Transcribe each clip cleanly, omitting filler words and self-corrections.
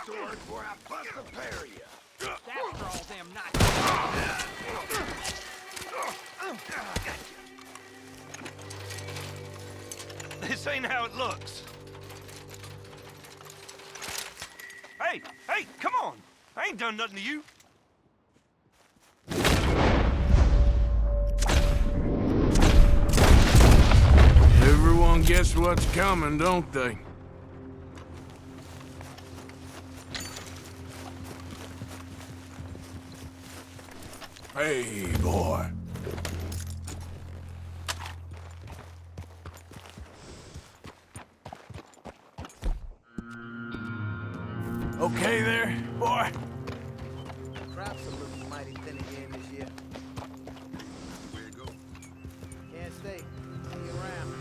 sword before I bust a pair of you. That's for all them not. This ain't how it looks. Hey, come on! I ain't done nothing to you. Everyone gets what's coming, don't they? Hey, boy. Okay there, boy? Crops are looking mighty thin again this year. Where you go? Can't stay. See you around.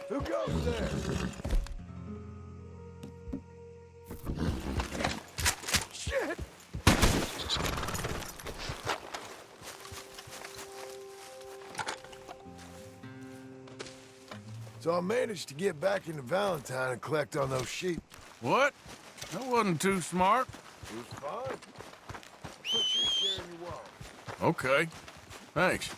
Who goes there? Shit! So I managed to get back into Valentine and collect on those sheep. What? That wasn't too smart. It was fine. Put your share in your wallet. Okay. Thanks.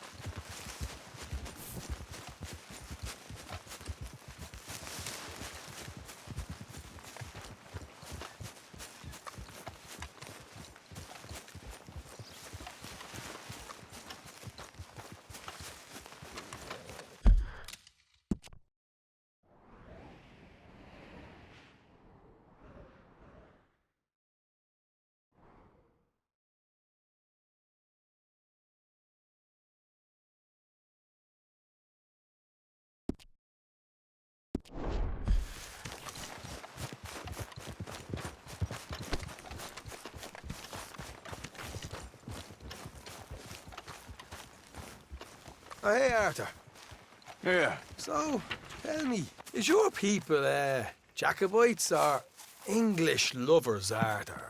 Oh, hey, Arthur. Yeah. So, tell me, is your people, Jacobites or English lovers, Arthur?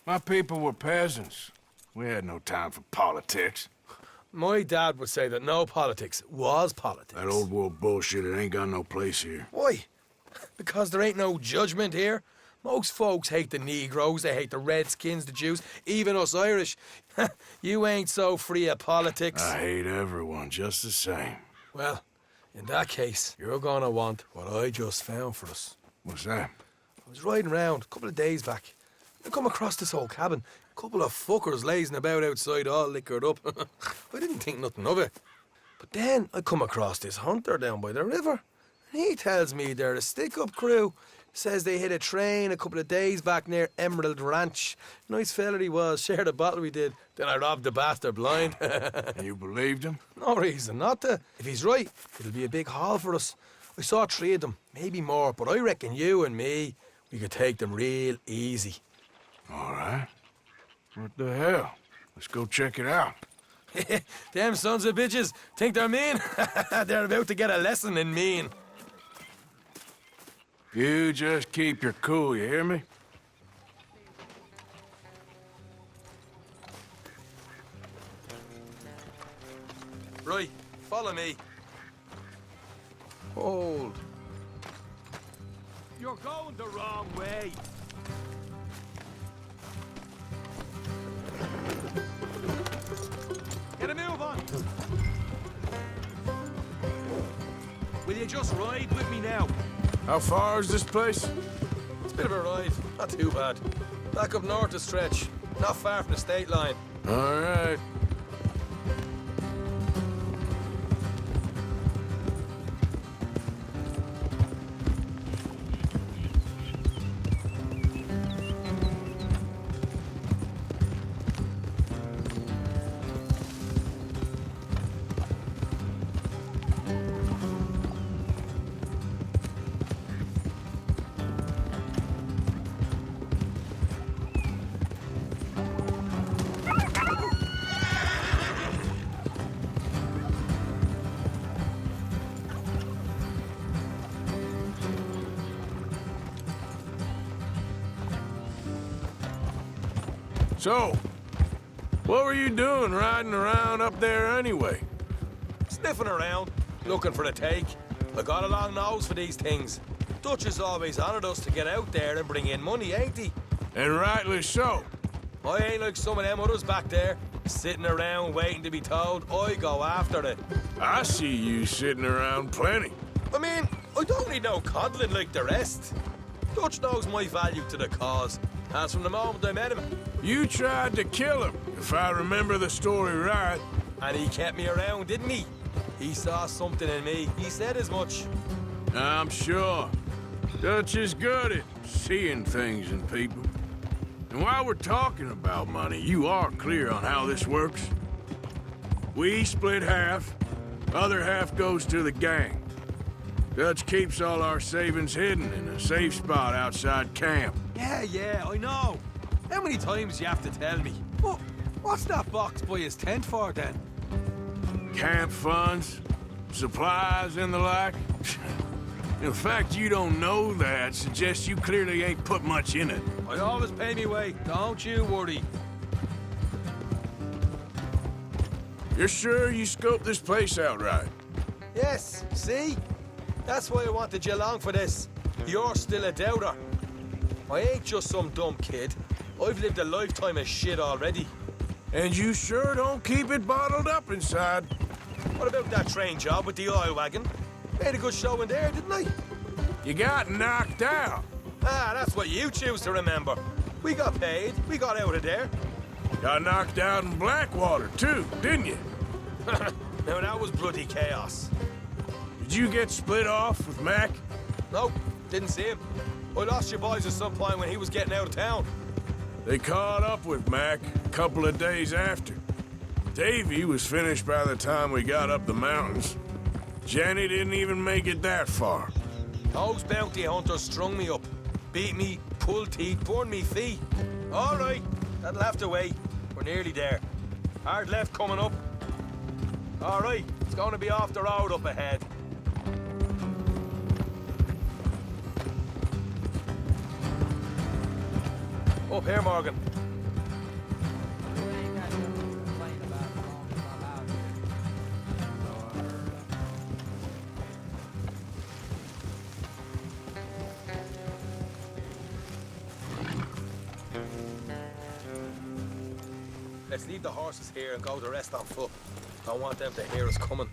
My people were peasants. We had no time for politics. My dad would say that no politics was politics. That old world bullshit, it ain't got no place here. Why? Because there ain't no judgment here. Most folks hate the Negroes, they hate the Redskins, the Jews, even us Irish. You ain't so free of politics. I hate everyone just the same. Well, in that case, you're gonna want what I just found for us. What's that? I was riding around a couple of days back. I come across this old cabin. A couple of fuckers lazing about outside all liquored up. I didn't think nothing of it. But then I come across this hunter down by the river. And he tells me they're a stick-up crew. Says they hit a train a couple of days back near Emerald Ranch. Nice fella he was, shared a bottle we did. Then I robbed the bastard blind. And you believed him? No reason not to. If he's right, it'll be a big haul for us. I saw 3 of them, maybe more, but I reckon you and me, we could take them real easy. All right. What the hell? Let's go check it out. Them sons of bitches think they're mean. They're about to get a lesson in mean. You just keep your cool, you hear me? Right, follow me. Hold. You're going the wrong way. Get a move on. Will you just ride with me now? How far is this place? It's a bit of a ride, not too bad. Back up north a stretch, not far from the state line. All right. So, what were you doing riding around up there anyway? Sniffing around, looking for a take. I got a long nose for these things. Dutch has always honoured us to get out there and bring in money, ain't he? And rightly so. I ain't like some of them others back there, sitting around waiting to be told. I go after it. I see you sitting around plenty. I mean, I don't need no coddling like the rest. Dutch knows my value to the cause, as from the moment I met him. You tried to kill him, if I remember the story right. And he kept me around, didn't he? He saw something in me. He said as much. I'm sure. Dutch is good at seeing things in people. And while we're talking about money, you are clear on how this works? We split half, other half goes to the gang. Dutch keeps all our savings hidden in a safe spot outside camp. Yeah, I know. How many times do you have to tell me? What's that box by his tent for, then? Camp funds, supplies, and the like. The fact you don't know that suggests you clearly ain't put much in it. I always pay me way, don't you worry. You're sure you scoped this place out right? Yes, see? That's why I wanted you along for this. You're still a doubter. I ain't just some dumb kid. I've lived a lifetime of shit already. And you sure don't keep it bottled up inside. What about that train job with the oil wagon? Made a good show in there, didn't I? You got knocked out. Ah, that's what you choose to remember. We got paid. We got out of there. Got knocked out in Blackwater, too, didn't you? Now, that was bloody chaos. Did you get split off with Mac? Nope, didn't see him. I lost your boys at some point when he was getting out of town. They caught up with Mac a couple of days after. Davy was finished by the time we got up the mountains. Jenny didn't even make it that far. Those bounty hunters strung me up. Beat me, pulled teeth, burned me feet. All right, that'll have to wait. We're nearly there. Hard left coming up. All right, it's going to be off the road up ahead. Up here, Morgan. You ain't got nothing to complain about as long as I'm out here. So I heard. Let's leave the horses here and go the rest on foot. Don't want them to hear us coming.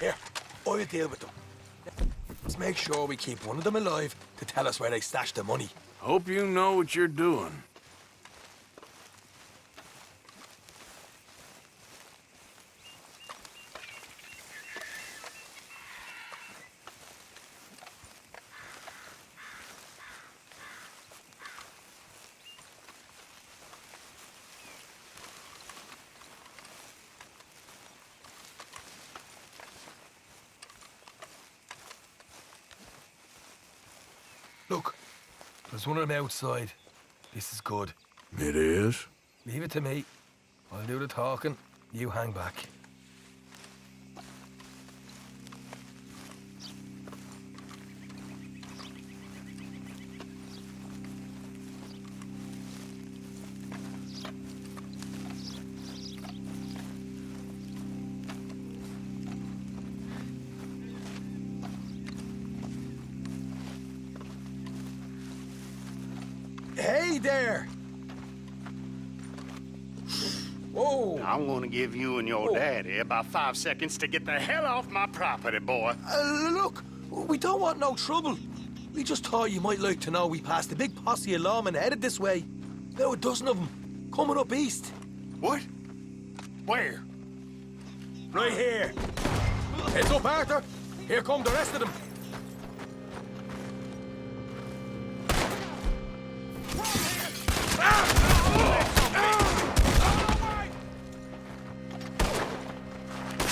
Here, I'll deal with them. Let's make sure we keep one of them alive to tell us where they stashed the money. Hope you know what you're doing. Look, there's one of them outside. This is good. It is? Leave it to me. I'll do the talking. You hang back. Hey there! Whoa! I'm gonna give you and your daddy about 5 seconds to get the hell off my property, boy. Look, we don't want no trouble. We just thought you might like to know we passed a big posse of lawmen headed this way. About a dozen of them, coming up east. What? Where? Right here. Heads up, Arthur. Here come the rest of them.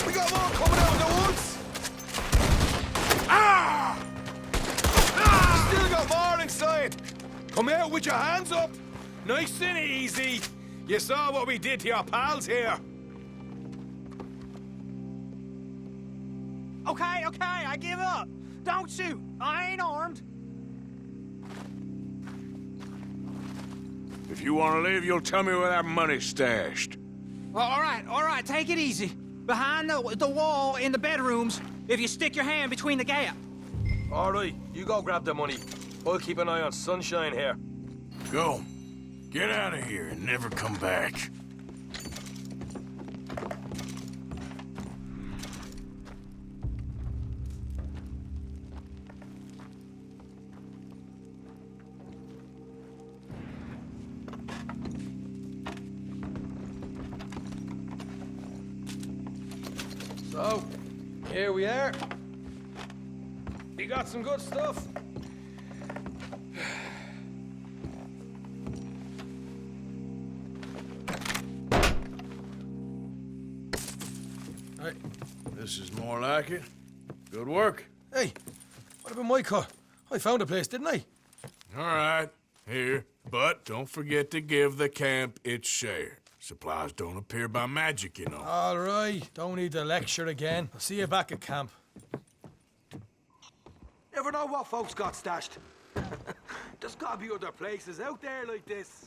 We got more coming out of the woods. Still got more inside. Come out with your hands up. Nice and easy. You saw what we did to your pals here. Okay, I give up. Don't shoot. I ain't armed. If you want to leave, you'll tell me where that money's stashed. All right, take it easy. Behind the wall in the bedrooms, if you stick your hand between the gap. All right, you go grab the money. I'll keep an eye on Sunshine here. Go. Get out of here and never come back. So, here we are. You got some good stuff. Hey, this is more like it. Good work. Hey, what about my car? I found a place, didn't I? All right, here. But don't forget to give the camp its share. Supplies don't appear by magic, you know. All right, don't need to lecture again. I'll see you back at camp. Never know what folks got stashed. There's gotta be other places out there like this.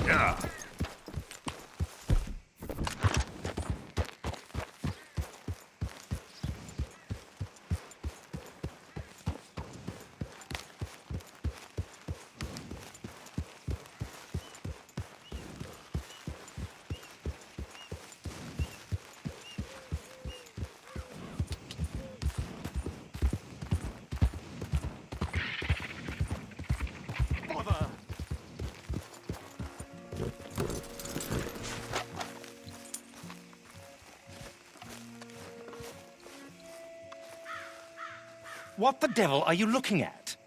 Yeah. What the devil are you looking at?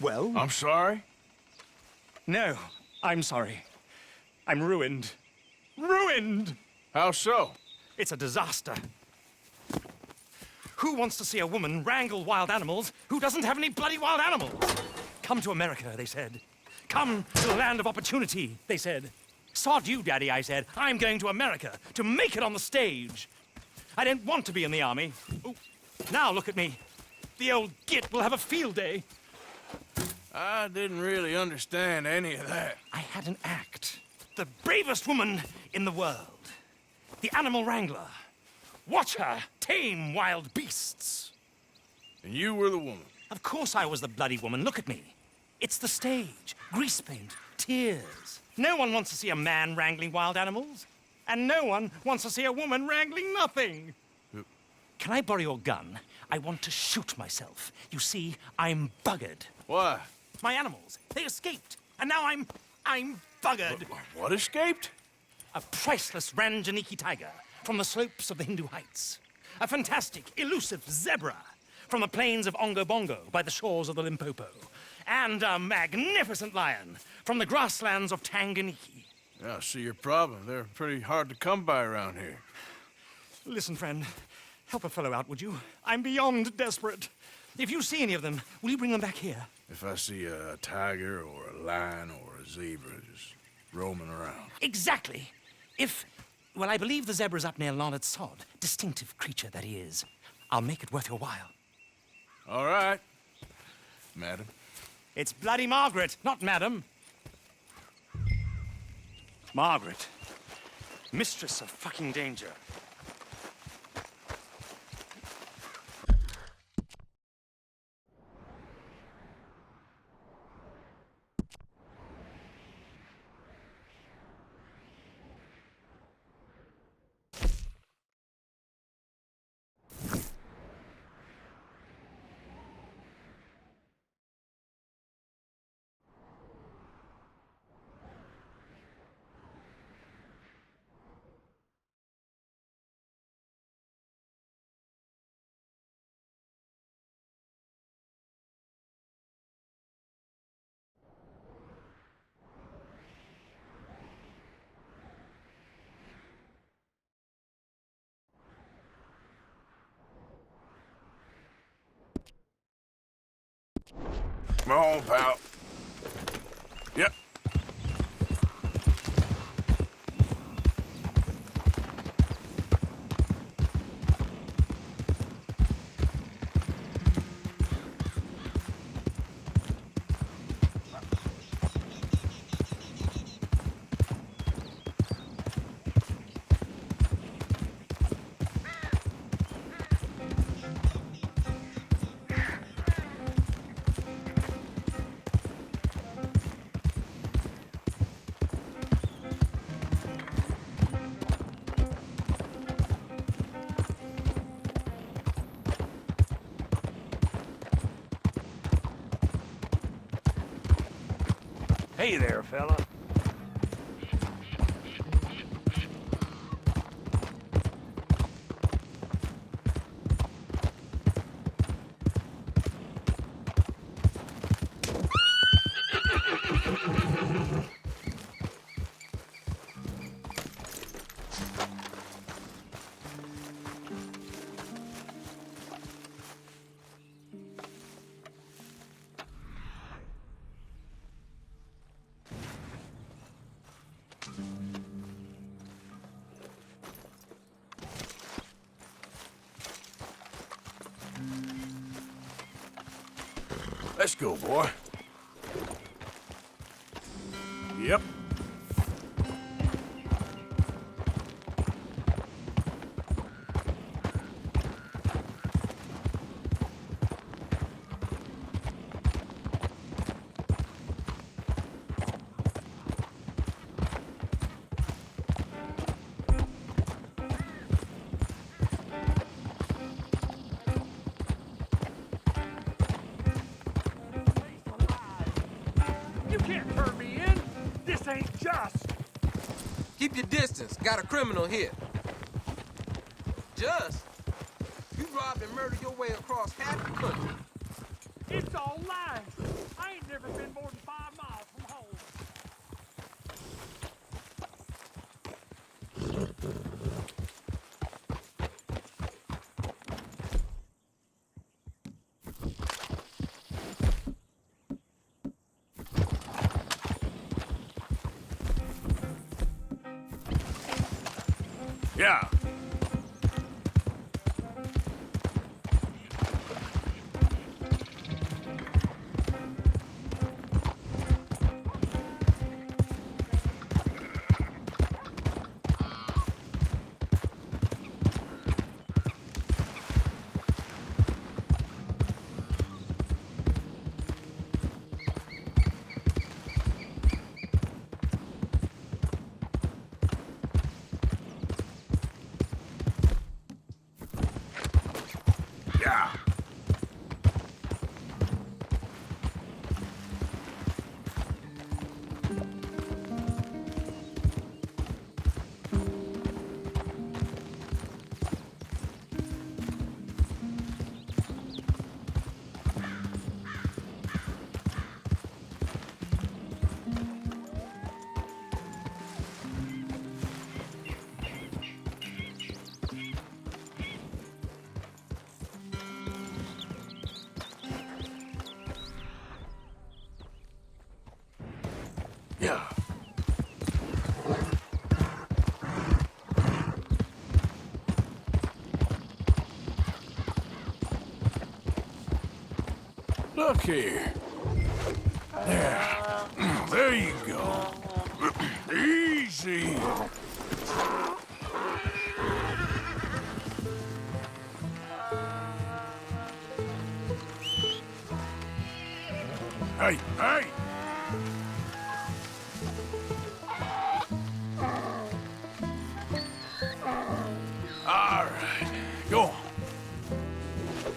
Well? I'm sorry? No, I'm sorry. I'm ruined. Ruined! How so? It's a disaster. Who wants to see a woman wrangle wild animals who doesn't have any bloody wild animals? Come to America, they said. Come to the land of opportunity, they said. Sod you, Daddy, I said. I'm going to America to make it on the stage. I didn't want to be in the army. Ooh. Now look at me. The old git will have a field day. I didn't really understand any of that. I had an act. The bravest woman in the world. the animal wrangler. Watch her tame wild beasts. And you were the woman. Of course I was the bloody woman. Look at me. It's the stage. Grease paint. Tears. No one wants to see a man wrangling wild animals. And no one wants to see a woman wrangling nothing. Can I borrow your gun? I want to shoot myself. You see, I'm buggered. Why? My animals, they escaped. And now I'm buggered. What escaped? A priceless Ranjaniki tiger from the slopes of the Hindu Heights. A fantastic, elusive zebra from the plains of Ongo Bongo by the shores of the Limpopo. And a magnificent lion from the grasslands of Tanganyika. Yeah, I see your problem. They're pretty hard to come by around here. Listen, friend, help a fellow out, would you? I'm beyond desperate. If you see any of them, will you bring them back here? If I see a tiger or a lion or a zebra just roaming around. Exactly. Well, I believe the zebra's up near Larned Sod. Distinctive creature that he is. I'll make it worth your while. All right, madam. It's bloody Margaret, not madam. Margaret. Mistress of fucking danger. Come on, pal. Yep. Hey there, fella. Let's go, boy. Yep. You can't turn me in. This ain't just. Keep your distance. Got a criminal here. Just? You robbed and murdered your way across half the country. It's all lies. I ain't never been more than 5 miles from home. Yeah. Yeah. Look here. There. There you go. Easy. Hey, hey! All right, go on.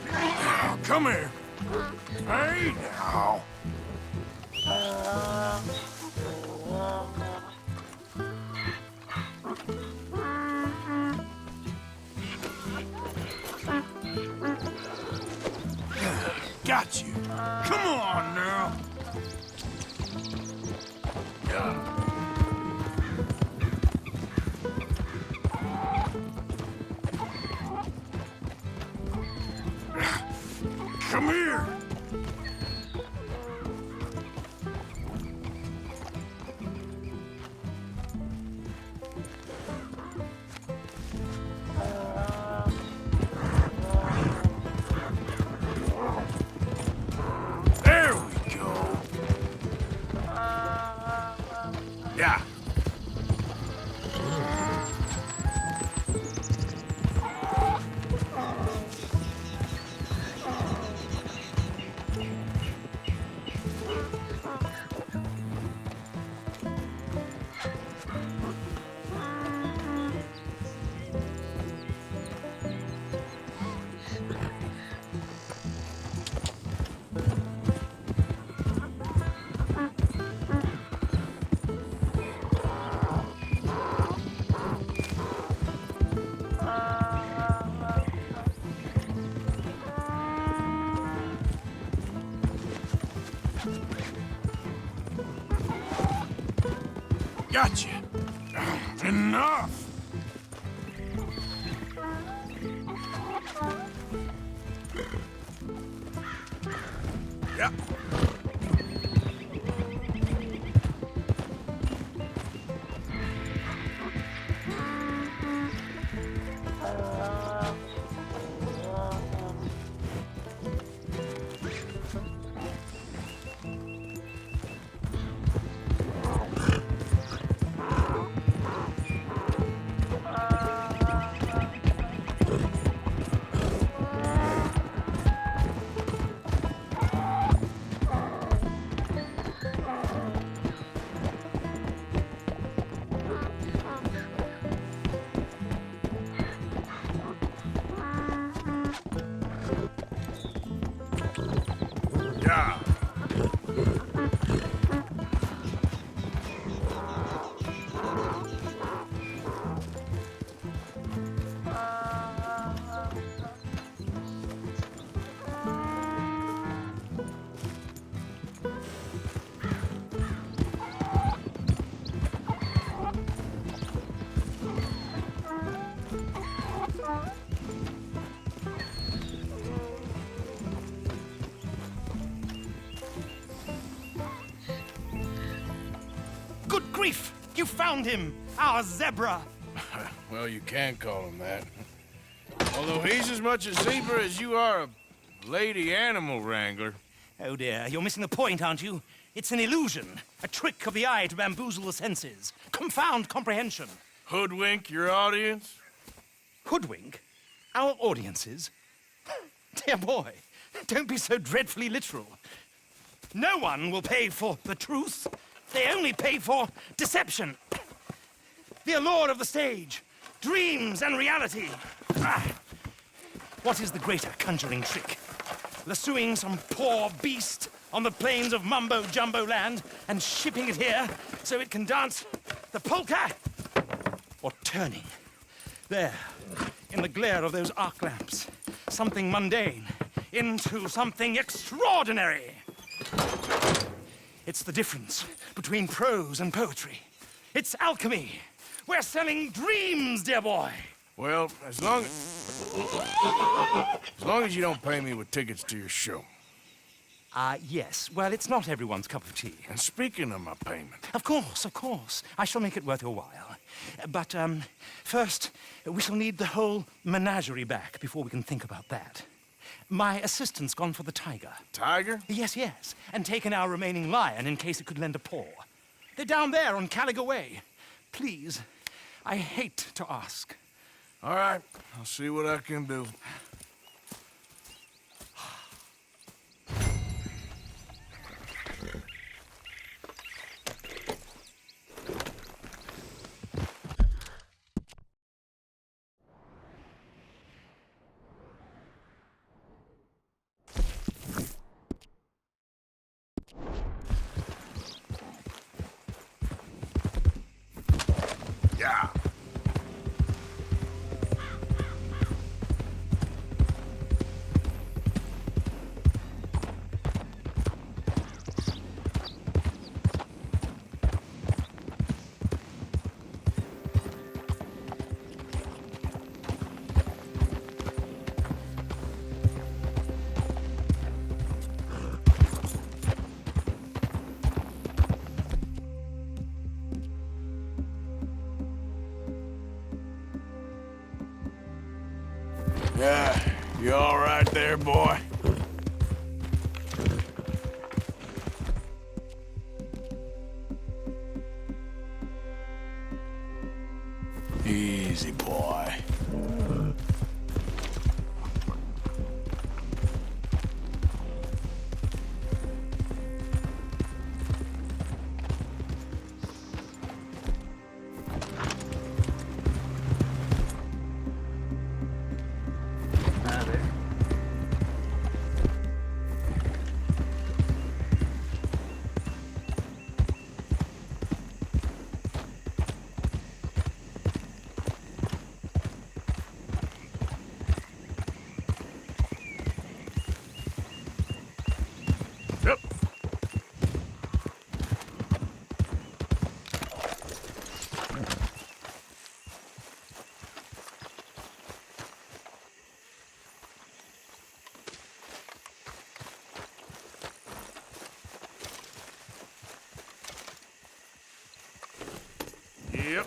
Now, come here. Hey, now. Got you. Come on now. Yeah. Come here. There we go. Yeah. Gotcha. Enough. Yeah. Yeah. Good grief! You found him! Our zebra! Well, you can call him that. Although he's as much a zebra as you are a lady animal wrangler. Oh dear, you're missing the point, aren't you? It's an illusion. A trick of the eye to bamboozle the senses. Confound comprehension. Hoodwink your audience? Hoodwink? Our audiences? Dear boy, don't be so dreadfully literal. No one will pay for the truth. They only pay for deception. The allure of the stage, dreams and reality. Ah. What is the greater conjuring trick? Lassoing some poor beast on the plains of mumbo-jumbo land and shipping it here so it can dance the polka? Or turning, there, in the glare of those arc lamps, something mundane into something extraordinary? It's the difference between prose and poetry. It's alchemy. We're selling dreams, dear boy. Well, as long as you don't pay me with tickets to your show. Yes. Well, it's not everyone's cup of tea. And speaking of my payment, Of course, of course. I shall make it worth your while. But, first, we shall need the whole menagerie back before we can think about that. My assistant's gone for the tiger. Tiger? Yes, yes. And taken our remaining lion in case it could lend a paw. They're down there on Caliga Way. Please, I hate to ask. All right, I'll see what I can do. Yeah. Yeah, you all right there, boy? Easy, boy. Yep. Yep.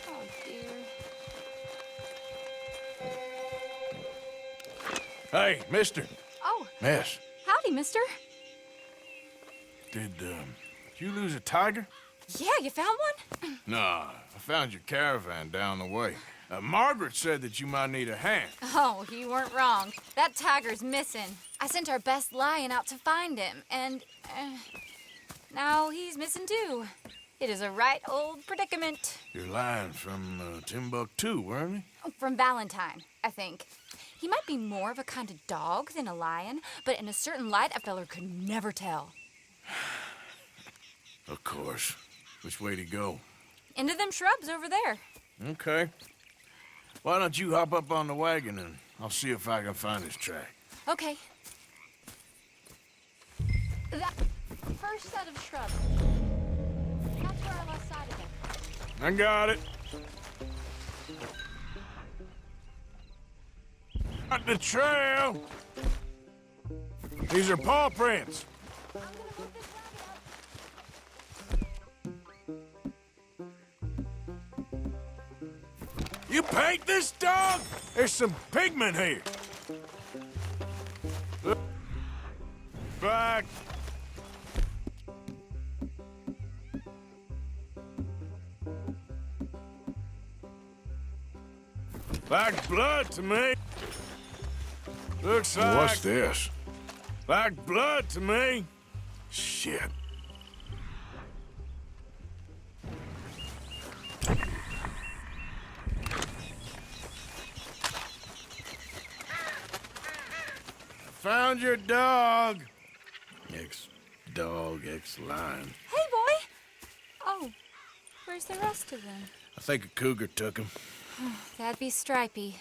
Oh, dear. Hey, mister. Oh, Miss, howdy, mister. did you lose a tiger? Yeah, you found one? Nah, I found your caravan down the way. Margaret said that you might need a hand. Oh, you weren't wrong. That tiger's missing. I sent our best lion out to find him, and now he's missing too. It is a right old predicament. Your lion from Timbuktu, weren't he? From Valentine, I think. He might be more of a kind of dog than a lion, but in a certain light, a feller could never tell. Of course. Which way to go? Into them shrubs over there. Okay. Why don't you hop up on the wagon and I'll see if I can find his track. Okay. That first set of shrubs. That's where I lost sight of him. I got it. Got the trail. These are paw prints. I'm gonna put this wagon up. You paint this dog? There's some pigment here. Back. Like blood to me. Looks like... What's this? Like blood to me. Shit. Found your dog. Ex-dog, ex-lion. Hey, boy! Oh, where's the rest of them? I think a cougar took him. That'd be Stripey.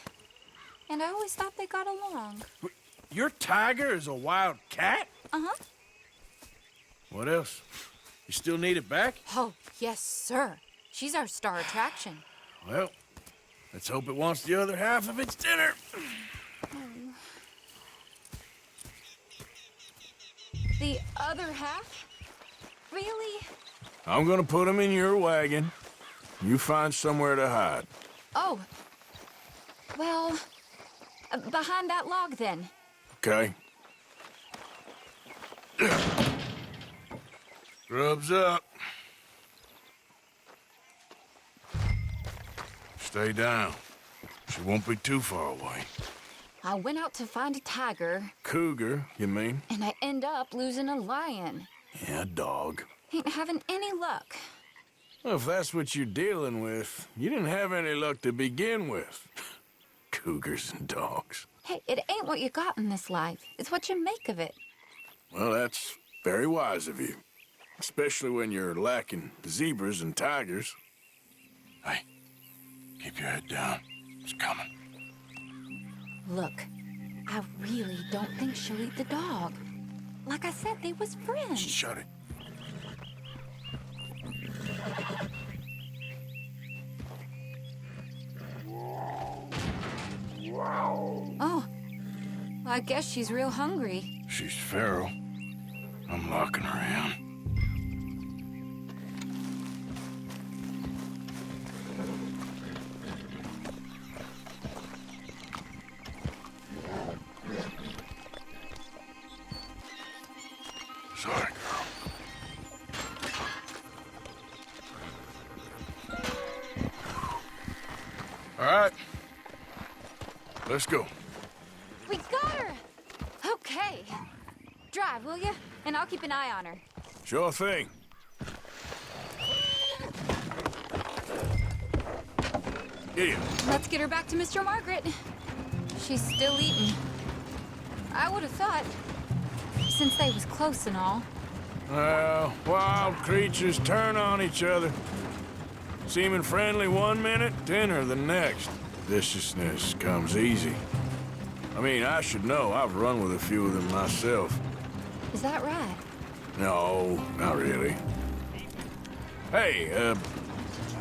And I always thought they got along. Your tiger is a wild cat? Uh-huh. What else? You still need it back? Oh, yes, sir. She's our star attraction. Well, let's hope it wants the other half of its dinner. The other half? Really? I'm gonna put him in your wagon. You find somewhere to hide. Oh. Well, behind that log, then. Okay. Grub's up. Stay down. She won't be too far away. I went out to find a tiger, Cougar, you mean? and I end up losing a lion. Yeah, dog. Ain't having any luck. Well, if that's what you're dealing with, you didn't have any luck to begin with. Cougars and dogs. Hey, it ain't what you got in this life. It's what you make of it. Well, that's very wise of you. Especially when you're lacking zebras and tigers. Hey, keep your head down. It's coming. Look, I really don't think she'll eat the dog. Like I said, they was friends. Shut it. Oh, I guess she's real hungry. She's feral. I'm locking her in. Sorry, girl. All right. Let's go. We got her! Okay. Drive, will you? And I'll keep an eye on her. Sure thing. Idiot. Let's get her back to Mr. Margaret. She's still eating. I would have thought, since they was close and all. Well, wild creatures turn on each other. Seeming friendly one minute, dinner the next. Viciousness comes easy. I mean, I should know. I've run with a few of them myself. Is that right? No, not really. Hey,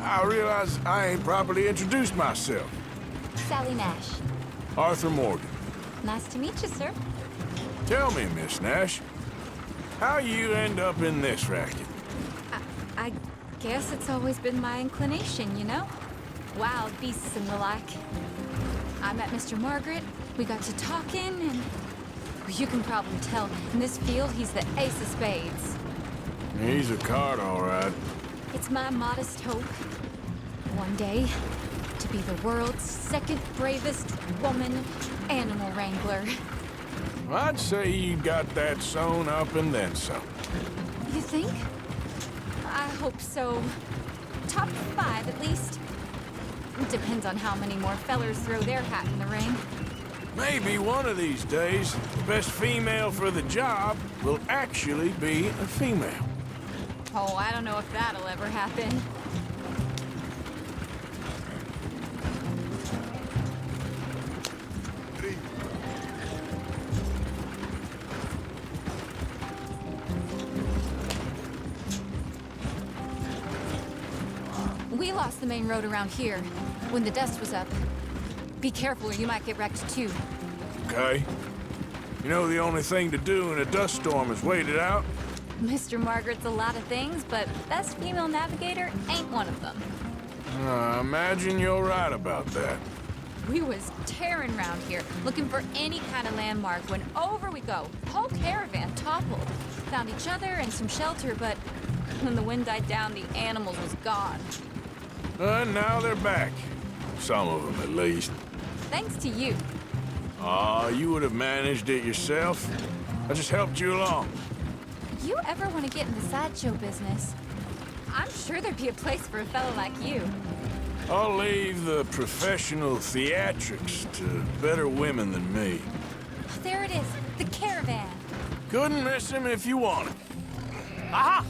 I realize I ain't properly introduced myself. Sally Nash. Arthur Morgan. Nice to meet you, sir. Tell me, Miss Nash, how you end up in this racket? I guess it's always been my inclination, you know? Wild beasts and the like. I met Mr. Margaret, we got to talking, and you can probably tell, in this field, he's the ace of spades. He's a card, all right. It's my modest hope, one day, to be the world's second bravest woman animal wrangler. I'd say you got that sewn up and then some. You think? I hope so. Top 5, at least. Depends on how many more fellers throw their hat in the ring. Maybe one of these days, the best female for the job will actually be a female. Oh, I don't know if that'll ever happen. We lost the main road around here when the dust was up. Be careful or you might get wrecked too. Okay? You know the only thing to do in a dust storm is wait it out? Mr. Margaret's a lot of things, but best female navigator ain't one of them. I imagine you're right about that. We was tearing around here, looking for any kind of landmark when over we go. Whole caravan toppled. Found each other and some shelter, but when the wind died down, the animals was gone. And now they're back. Some of them, at least. thanks to you. Aw, you would have managed it yourself. I just helped you along. If you ever want to get in the sideshow business, I'm sure there'd be a place for a fellow like you. I'll leave the professional theatrics to better women than me. There it is, the caravan. Couldn't miss him if you wanted. Aha!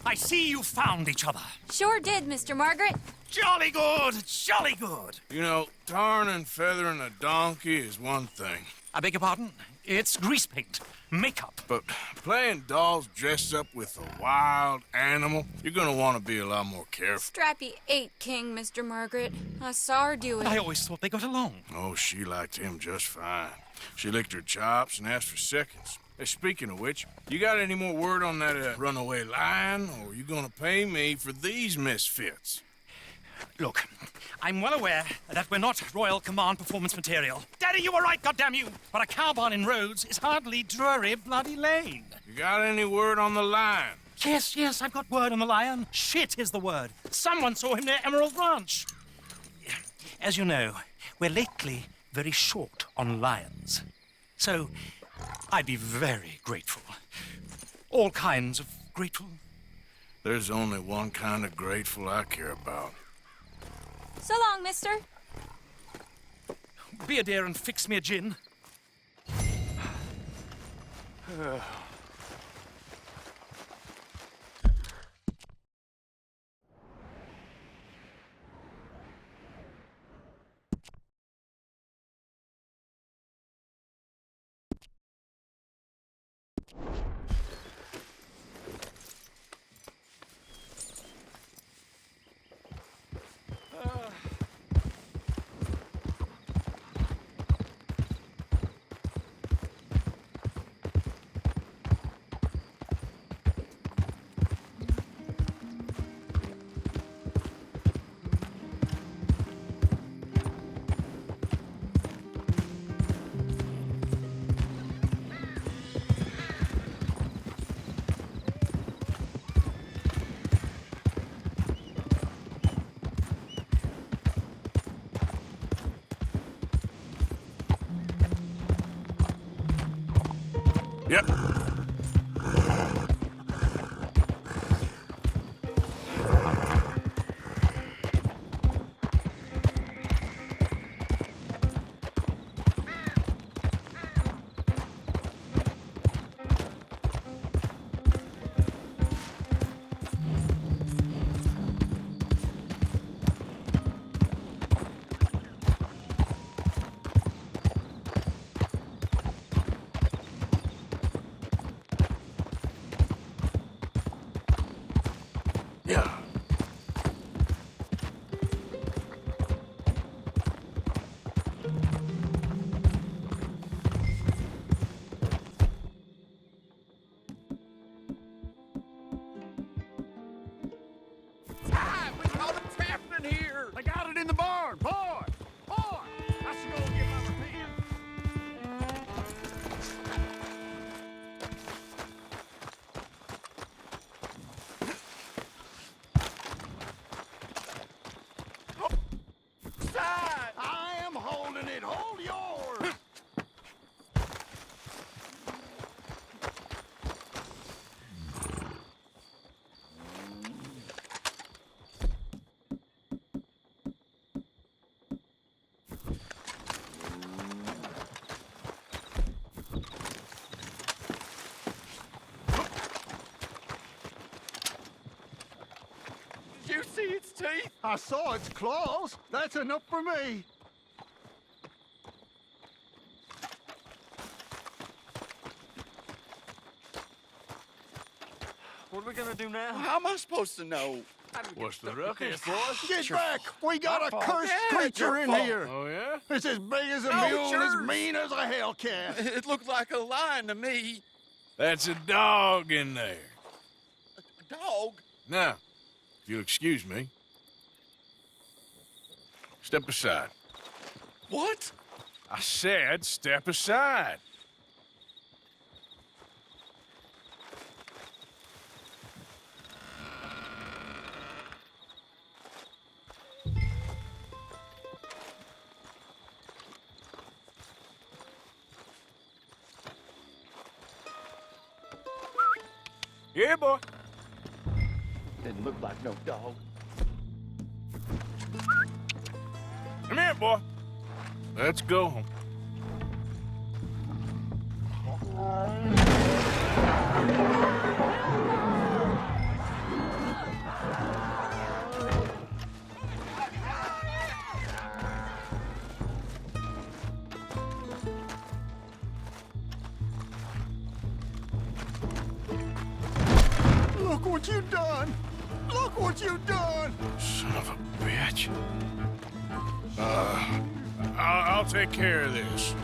I see you found each other. Sure did, Mr. Margaret. Jolly good, jolly good. You know, tarring and feathering a donkey is one thing. I beg your pardon? It's grease paint, makeup. But playing dolls dressed up with a wild animal, you're gonna want to be a lot more careful. Strappy ate King, Mr. Margaret. I saw her do it. I always thought they got along. Oh, she liked him just fine. She licked her chops and asked for seconds. Hey, speaking of which, you got any more word on that runaway lion, or you gonna pay me for these misfits? Look, I'm well aware that we're not Royal Command performance material. Daddy, you were right, goddamn you! But a cow barn in Rhodes is hardly Drury Bloody Lane. You got any word on the lion? Yes, I've got word on the lion. Shit is the word. Someone saw him near Emerald Ranch. As you know, we're lately very short on lions. So, I'd be very grateful. All kinds of grateful. There's only one kind of grateful I care about. So long, mister. Be a dear and fix me a gin. Yep. Yeah. Hi, we caught him tapping in here. They got it in the barn. Boy, I should go and get my repent. Side, I am holding it. Hold yours. Did you see its teeth? I saw its claws. That's enough for me. What are we gonna do now? How am I supposed to know? What's the ruckus, boys? Get back! We got a cursed Yeah, creature it's in your fault. here. Oh, yeah? It's as big as a No, mule it's and as yours. mean as a hellcat. It looked like a lion to me. That's a dog in there. A dog? Now, if you'll excuse me, step aside. What? I said step aside. Yeah, boy. Didn't look like no dog. Come here, boy. Let's go home. Look what you done! Look what you done! Son of a bitch. I'll take care of this.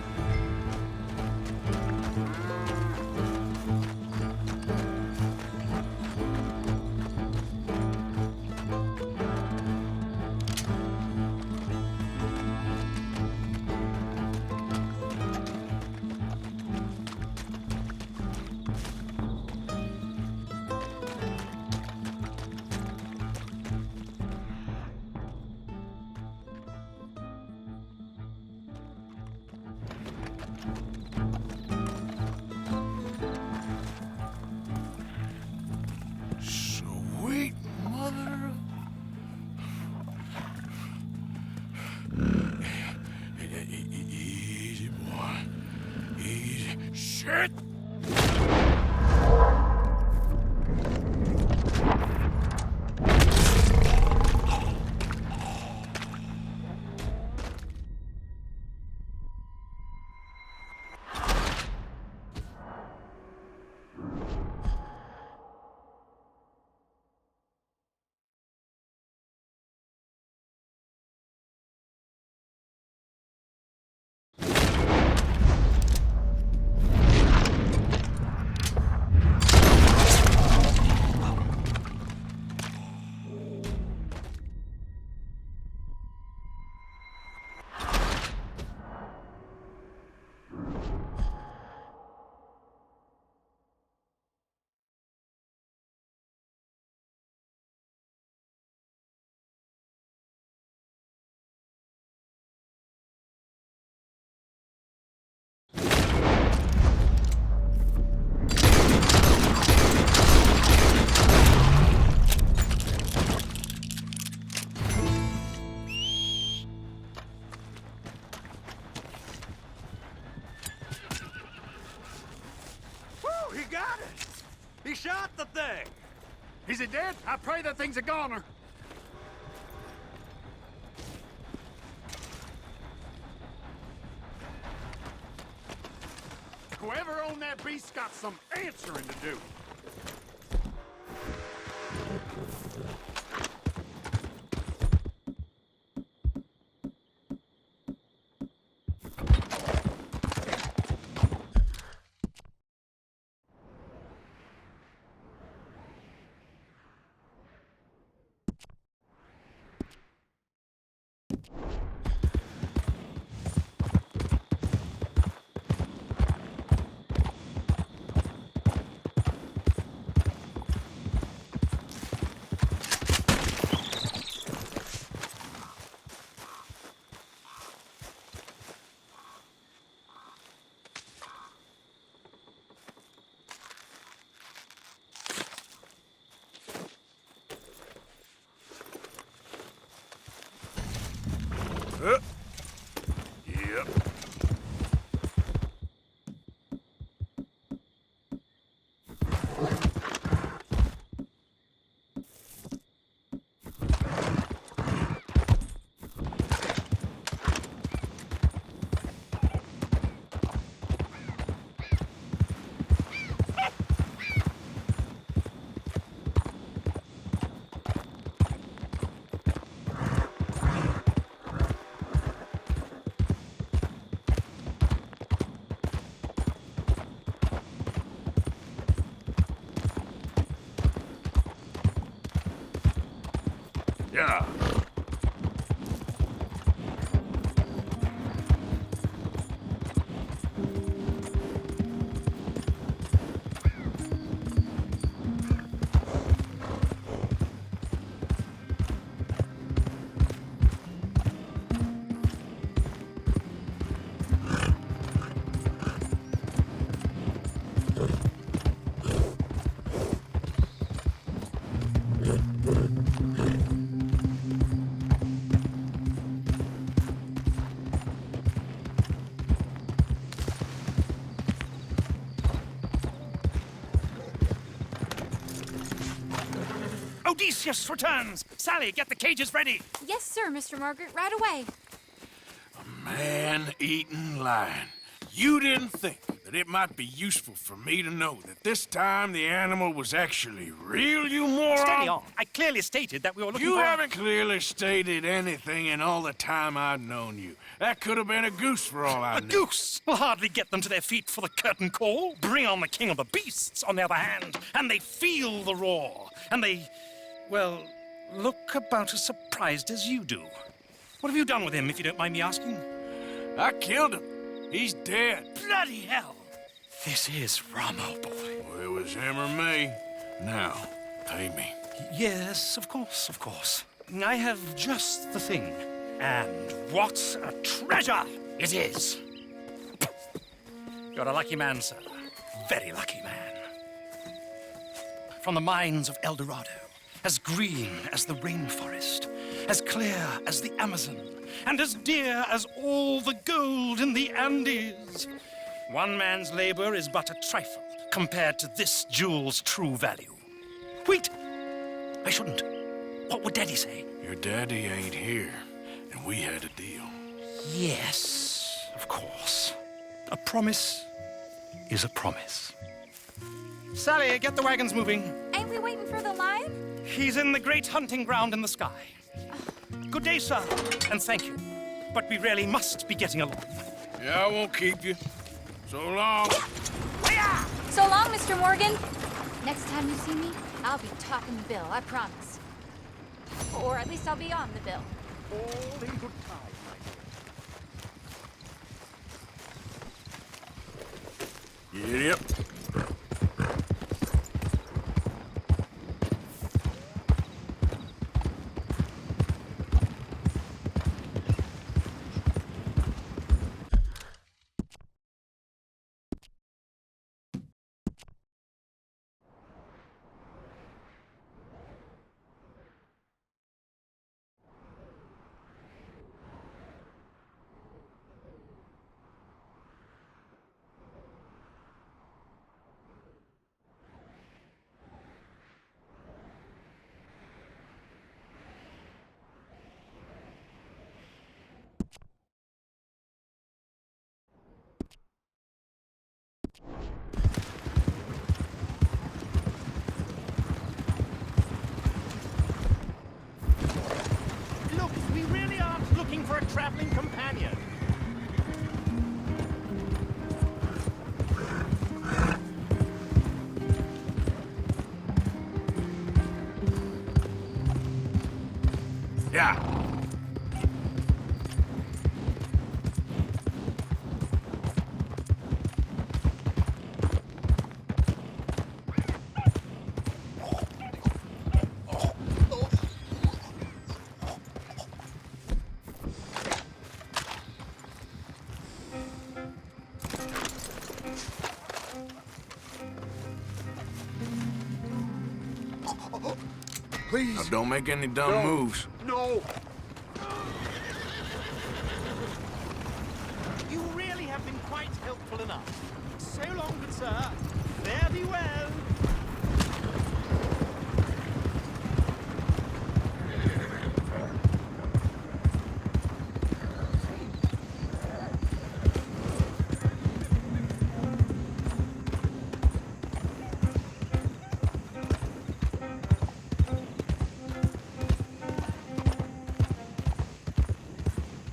Sweet mother. Easy, boy. Easy. Shit! He got it! He shot the thing! Is it dead? I pray that thing's a goner. Whoever owned that beast's got some answering to do. Yep. Yeah. Odysseus returns! Sally, get the cages ready! Yes, sir, Mr. Margaret, right away. Man-eating lion. You didn't think that it might be useful for me to know that this time the animal was actually real, you moron? Steady on. I clearly stated that we were looking You for... haven't clearly stated anything in all the time I've known you. That could have been a goose for all I A know. goose will hardly get them to their feet for the curtain call. Bring on the king of the beasts, on the other hand, and they feel the roar. And they, well, look about as surprised as you do. What have you done with him, if you don't mind me asking? I killed him. He's dead. Bloody hell! This is Ramo, boy. Well, it was him or me. Now, pay me. Yes, of course, of course. I have just the thing. And what a treasure it is! You're a lucky man, sir. Very lucky man. From the mines of El Dorado, as green as the rainforest, as clear as the Amazon, and as dear as all the gold in the Andes. One man's labor is but a trifle compared to this jewel's true value. Wait! I shouldn't. What would Daddy say? Your daddy ain't here, and we had a deal. Yes, of course. A promise is a promise. Sally, get the wagons moving. Ain't we waiting for the lion? He's in the great hunting ground in the sky. Good day, sir, and thank you. But we really must be getting along. Yeah, I won't keep you. So long. So long, Mr. Morgan. Next time you see me, I'll be topping the bill, I promise. Or at least I'll be on the bill. All in good time. Yep. Look, we really aren't looking for a traveling companion. Yeah. Please. Now, don't make any dumb moves. No. You really have been quite helpful enough. So long, good sir. Fare thee well.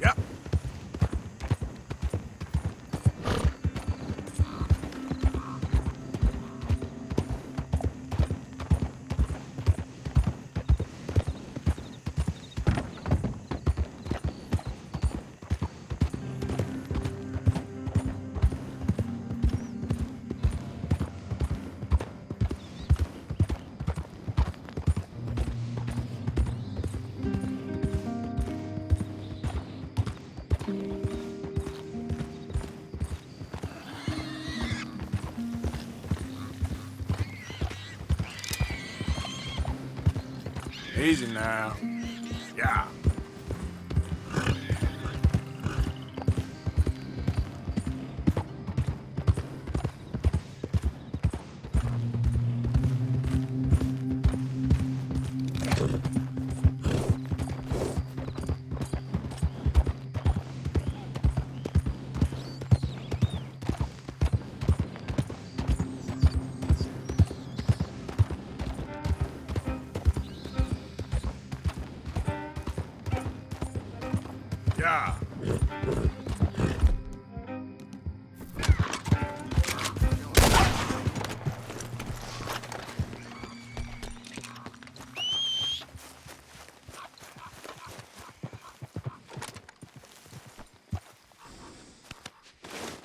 Yep. Easy now. Yeah. Yeah.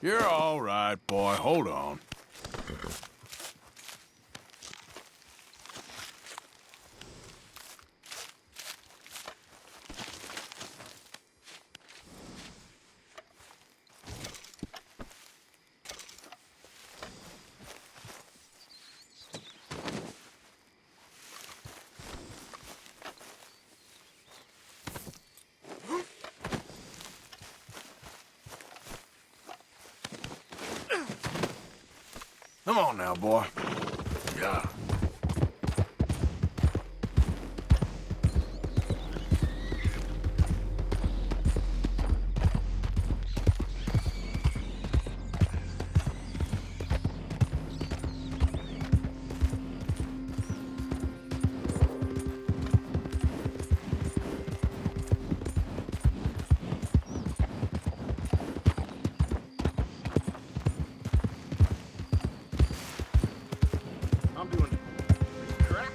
You're all right, boy. Hold on. Come on now, boy. Yeah. I'm doing crap.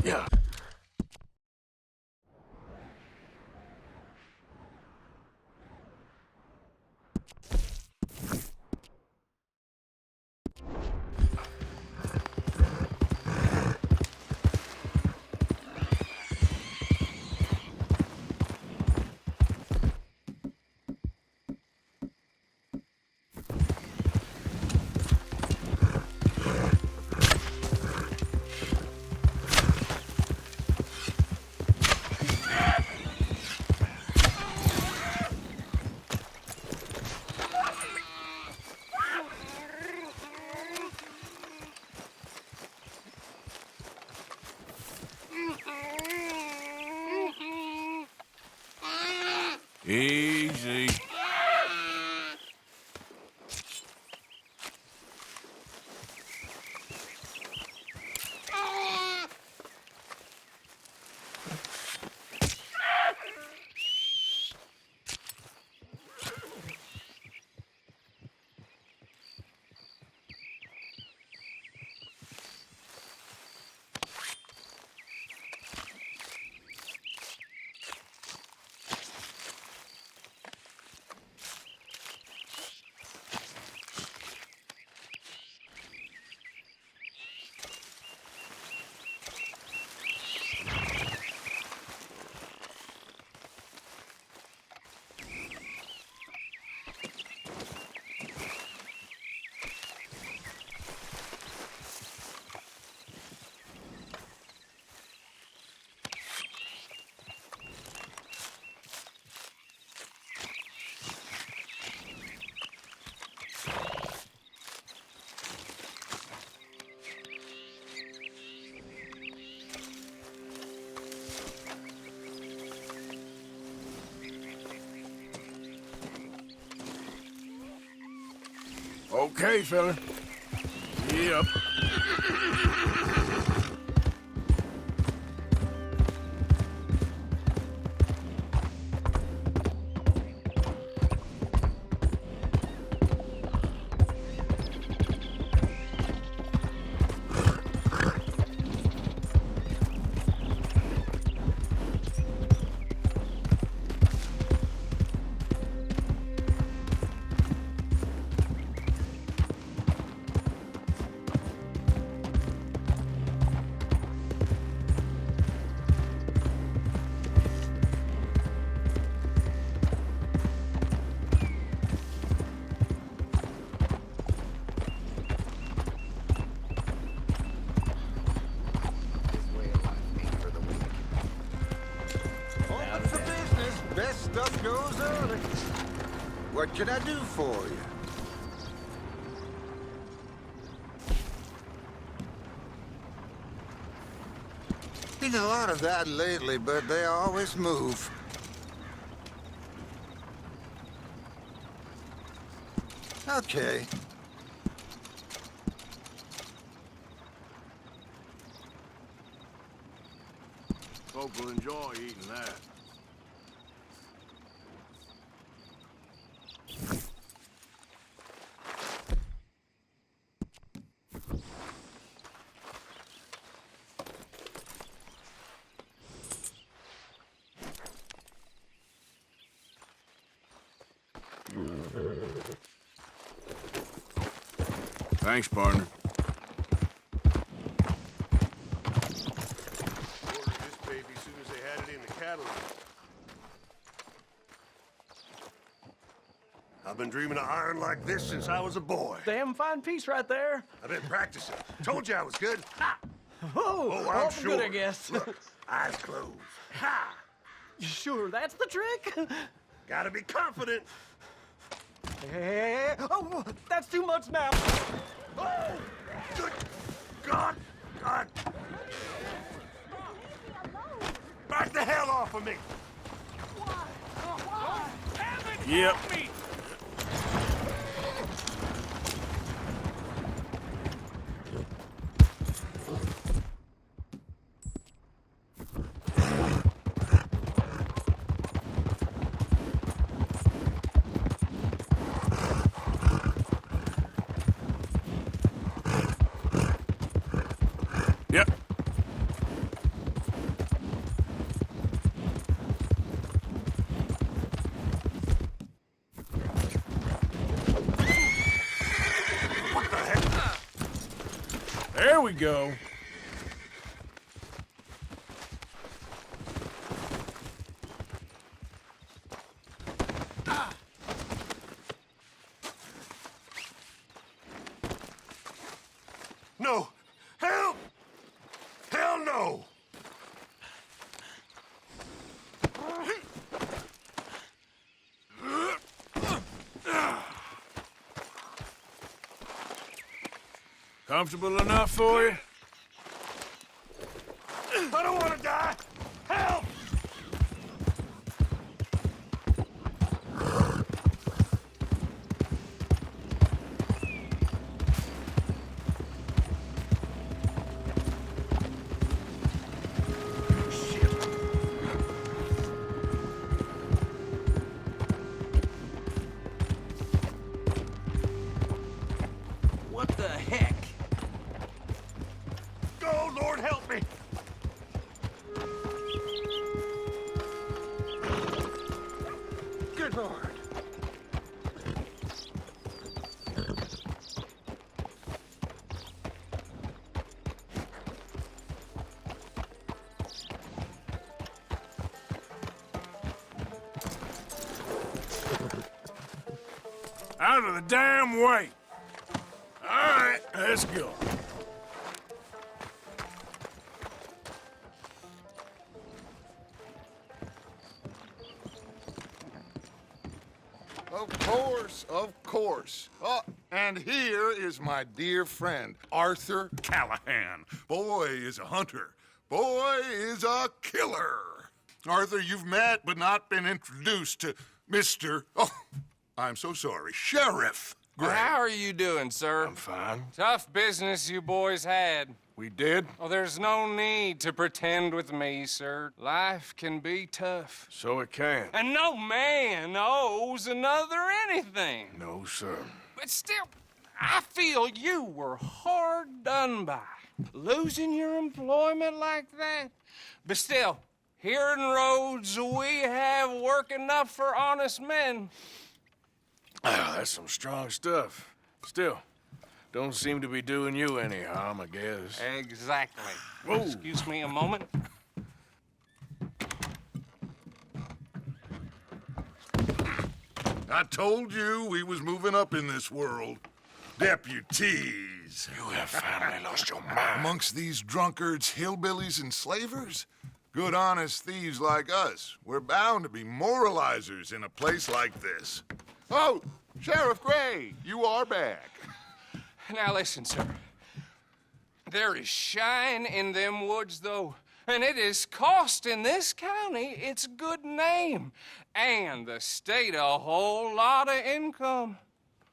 Yeah. Easy. Okay, fella. Yep. Open for business. Best stuff goes early. What can I do for you? Seen a lot of that lately, but they always move. Okay. Folk will enjoy eating that. Thanks, partner. Ordered this baby as soon as they had it in the catalog. I've been dreaming of iron like this since I was a boy. Damn fine piece right there. I've been practicing. Told you I was good. Ha! Oh, I'm awful sure. good, I guess. Look, eyes closed. Ha! Sure, that's the trick. Gotta be confident. Hey, oh, that's too much now. Oh! Good God! God! Back the hell off of me! Yep. Yep. What the heck? There we go. No! Help! Hell no! Comfortable enough for you? I don't want to die! Help! What the heck? Go, Lord, help me! Good Lord. Out of the damn way. All right, let's go. Of course, of course. Oh, and here is my dear friend, Arthur Callahan. Boy is a hunter. Boy is a killer. Arthur, you've met but not been introduced to Mr. Oh, I'm so sorry, Sheriff Gray. How are you doing, sir? I'm fine. Tough business you boys had. We did? Oh, there's no need to pretend with me, sir. Life can be tough. So it can. And no man owes another anything. No, sir. But still, I feel you were hard done by. Losing your employment like that. But still, here in Rhodes, we have work enough for honest men. Ah, that's some strong stuff. Still, don't seem to be doing you any harm, I guess. Exactly. Whoa. Excuse me a moment. I told you we was moving up in this world. Deputies. You have finally lost your mind. Amongst these drunkards, hillbillies, and slavers? Good, honest thieves like us. We're bound to be moralizers in a place like this. Oh, Sheriff Gray, you are back. Now listen, sir. There is shine in them woods, though, and it is costing this county its good name and the state a whole lot of income.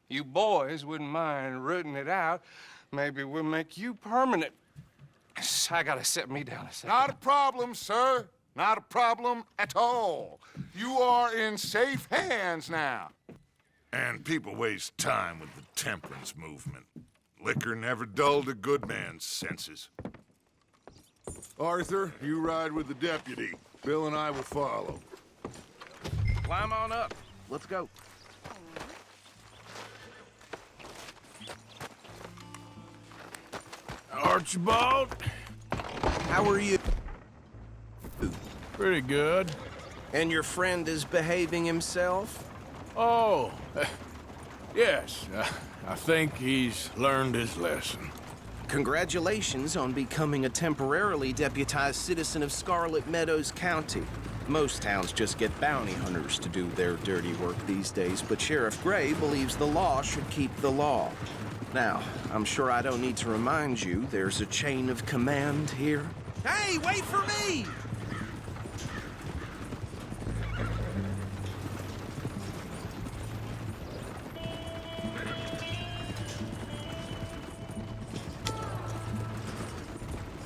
You boys wouldn't mind rooting it out. Maybe we'll make you permanent. I gotta sit me down a second. Not a problem, sir. Not a problem at all. You are in safe hands now. And people waste time with the temperance movement. Liquor never dulled a good man's senses. Arthur, you ride with the deputy. Bill and I will follow. Climb on up. Let's go. Archibald, How are you? pretty good. And your friend is behaving himself? Oh, yes. I think he's learned his lesson. Congratulations on becoming a temporarily deputized citizen of Scarlet Meadows County. Most towns just get bounty hunters to do their dirty work these days, but Sheriff Gray believes the law should keep the law. Now, I'm sure I don't need to remind you there's a chain of command here. Hey, wait for me!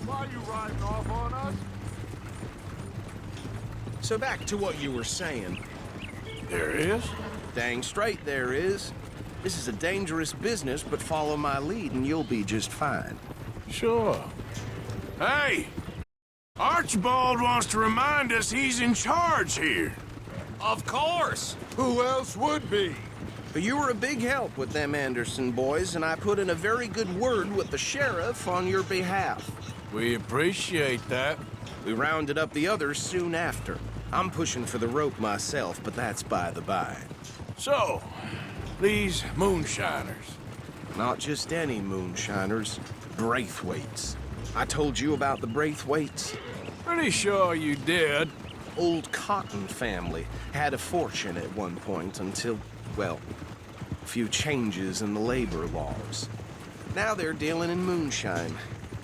Why are you riding off on us? So back to what you were saying. There is? Dang straight there is. This is a dangerous business, but follow my lead and you'll be just fine. Sure. Hey! Archibald wants to remind us he's in charge here. Of course! Who else would be? But you were a big help with them Anderson boys, and I put in a very good word with the sheriff on your behalf. We appreciate that. We rounded up the others soon after. I'm pushing for the rope myself, but that's by the by. So, these moonshiners. Not just any moonshiners, Braithwaites. I told you about the Braithwaites? Pretty sure you did. Old Cotton family had a fortune at one point until, well, a few changes in the labor laws. Now they're dealing in moonshine.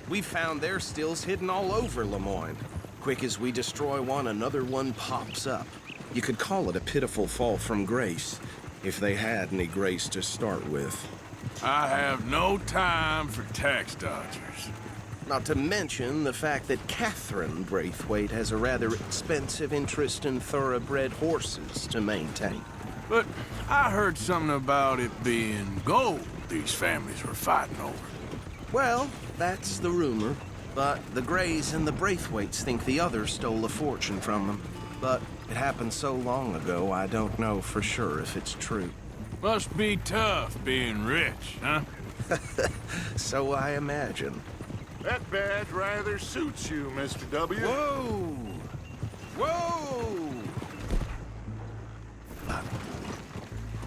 We found their stills hidden all over Lemoyne. Quick as we destroy one, another one pops up. You could call it a pitiful fall from grace, if they had any grace to start with. I have no time for tax dodgers. Not to mention the fact that Catherine Braithwaite has a rather expensive interest in thoroughbred horses to maintain. But I heard something about it being gold these families were fighting over. Well, that's the rumor. But the Grays and the Braithwaites think the others stole a fortune from them. But it happened so long ago, I don't know for sure if it's true. Must be tough being rich, huh? So I imagine. That badge rather suits you, Mr. W. Whoa! Whoa!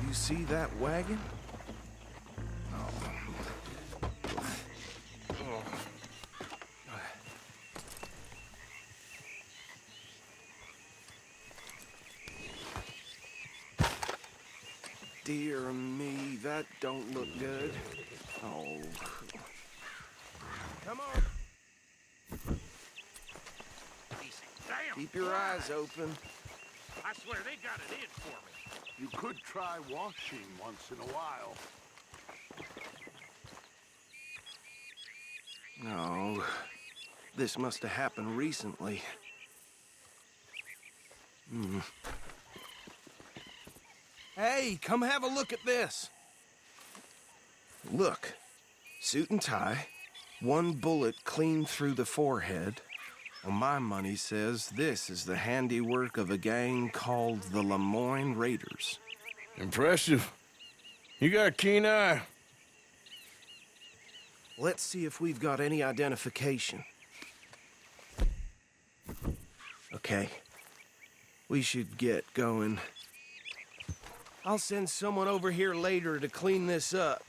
You see that wagon? Dear me, that don't look good. Oh. Come on. Damn! Keep your eyes open. I swear they got it in for me. You could try washing once in a while. No. This must have happened recently. Hey, come have a look at this. Look. Suit and tie. One bullet clean through the forehead. Well, my money says this is the handiwork of a gang called the Lemoyne Raiders. Impressive. You got a keen eye. Let's see if we've got any identification. Okay. We should get going. I'll send someone over here later to clean this up.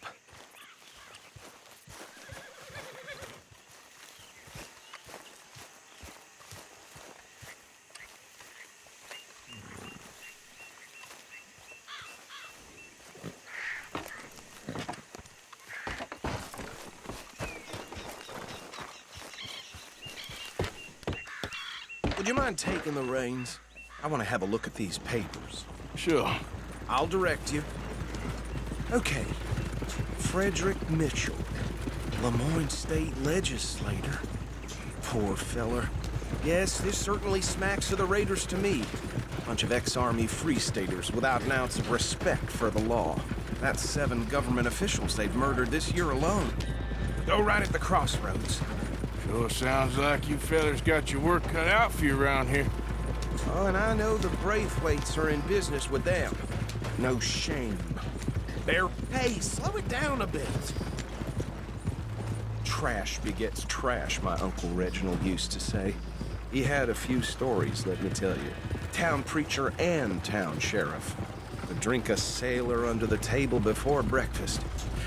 Would you mind taking the reins? I want to have a look at these papers. Sure. I'll direct you. Okay. Frederick Mitchell, Lemoyne State Legislator. Poor feller. Yes, this certainly smacks of the Raiders to me. Bunch of ex-Army Free Staters without an ounce of respect for the law. That's 7 government officials they've murdered this year alone. Go right at the crossroads. Sure sounds like you fellers got your work cut out for you around here. Oh, and I know the Braithwaites are in business with them. No shame. Hey, slow it down a bit. Trash begets trash, my Uncle Reginald used to say. He had a few stories, let me tell you. Town preacher and town sheriff. Would drink a sailor under the table before breakfast.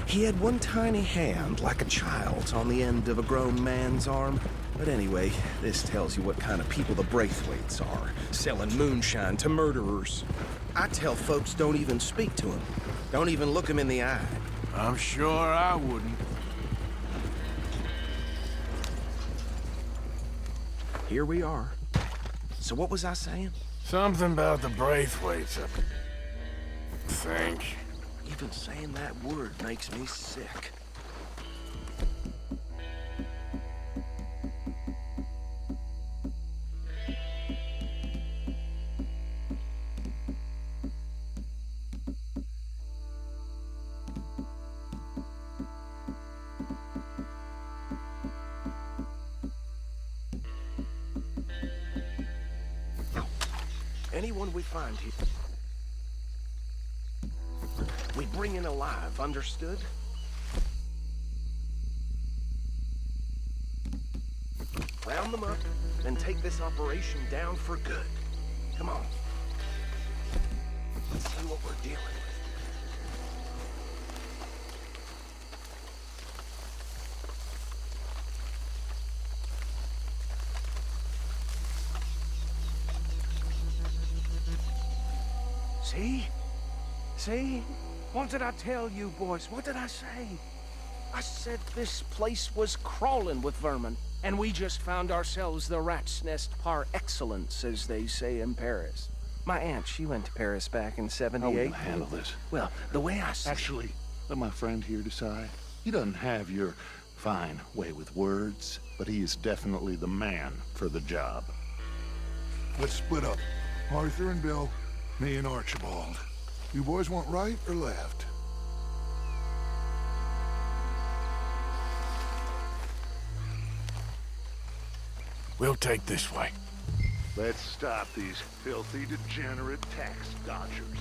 He had one tiny hand, like a child's, on the end of a grown man's arm. But anyway, this tells you what kind of people the Braithwaites are, selling moonshine to murderers. I tell folks don't even speak to them. Don't even look them in the eye. I'm sure I wouldn't. Here we are. So what was I saying? Something about the Braithwaites, I think. Even saying that word makes me sick. Anyone we find here, we bring in alive, understood? Round them up, and take this operation down for good. Come on. Let's see what we're dealing with. See? See? What did I tell you, boys? What did I say? I said this place was crawling with vermin, and we just found ourselves the rat's nest par excellence, as they say in Paris. My aunt, she went to Paris back in '78. How are we gonna handle this? Well, the way I see Actually, let my friend here decide. He doesn't have your fine way with words, but he is definitely the man for the job. Let's split up. Arthur and Bill, me and Archibald. You boys want right or left? We'll take this way. Let's stop these filthy, degenerate tax dodgers.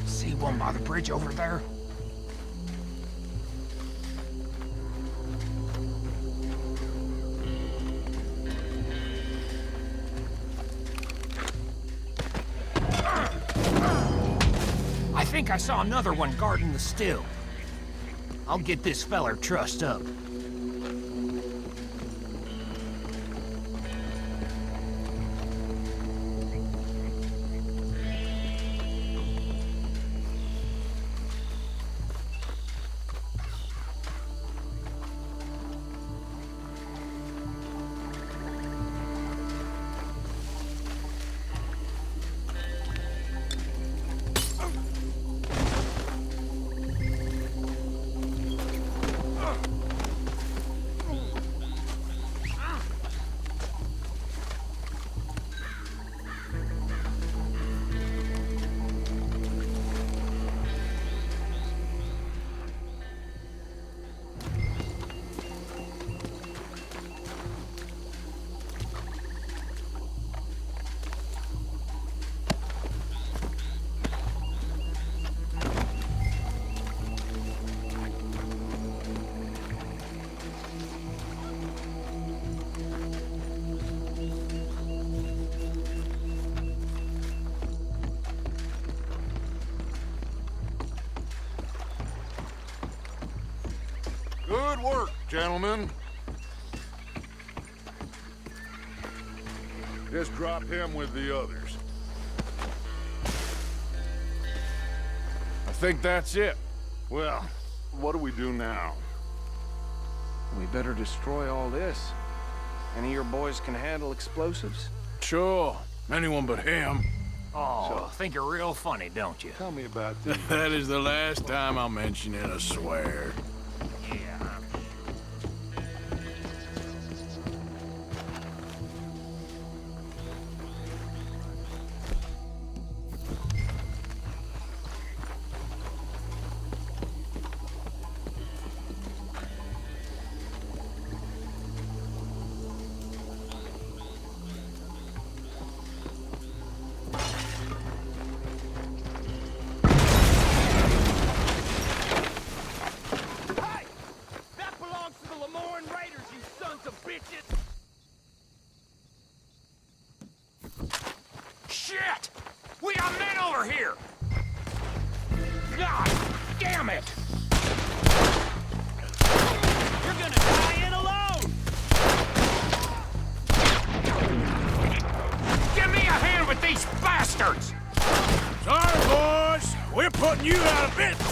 See one by the bridge over there? I think I saw another one guarding the still. I'll get this feller trussed up. Good work, gentlemen. Just drop him with the others. I think that's it. Well, what do we do now? We better destroy all this. Any of your boys can handle explosives? Sure. Anyone but him. Oh, think you're real funny, don't you? Tell me about this. That is the last time I'll mention it, I swear. Yeah. Shit! We got men over here! God damn it! You're gonna die in alone! Give me a hand with these bastards! Sorry, boys. We're putting you out of business.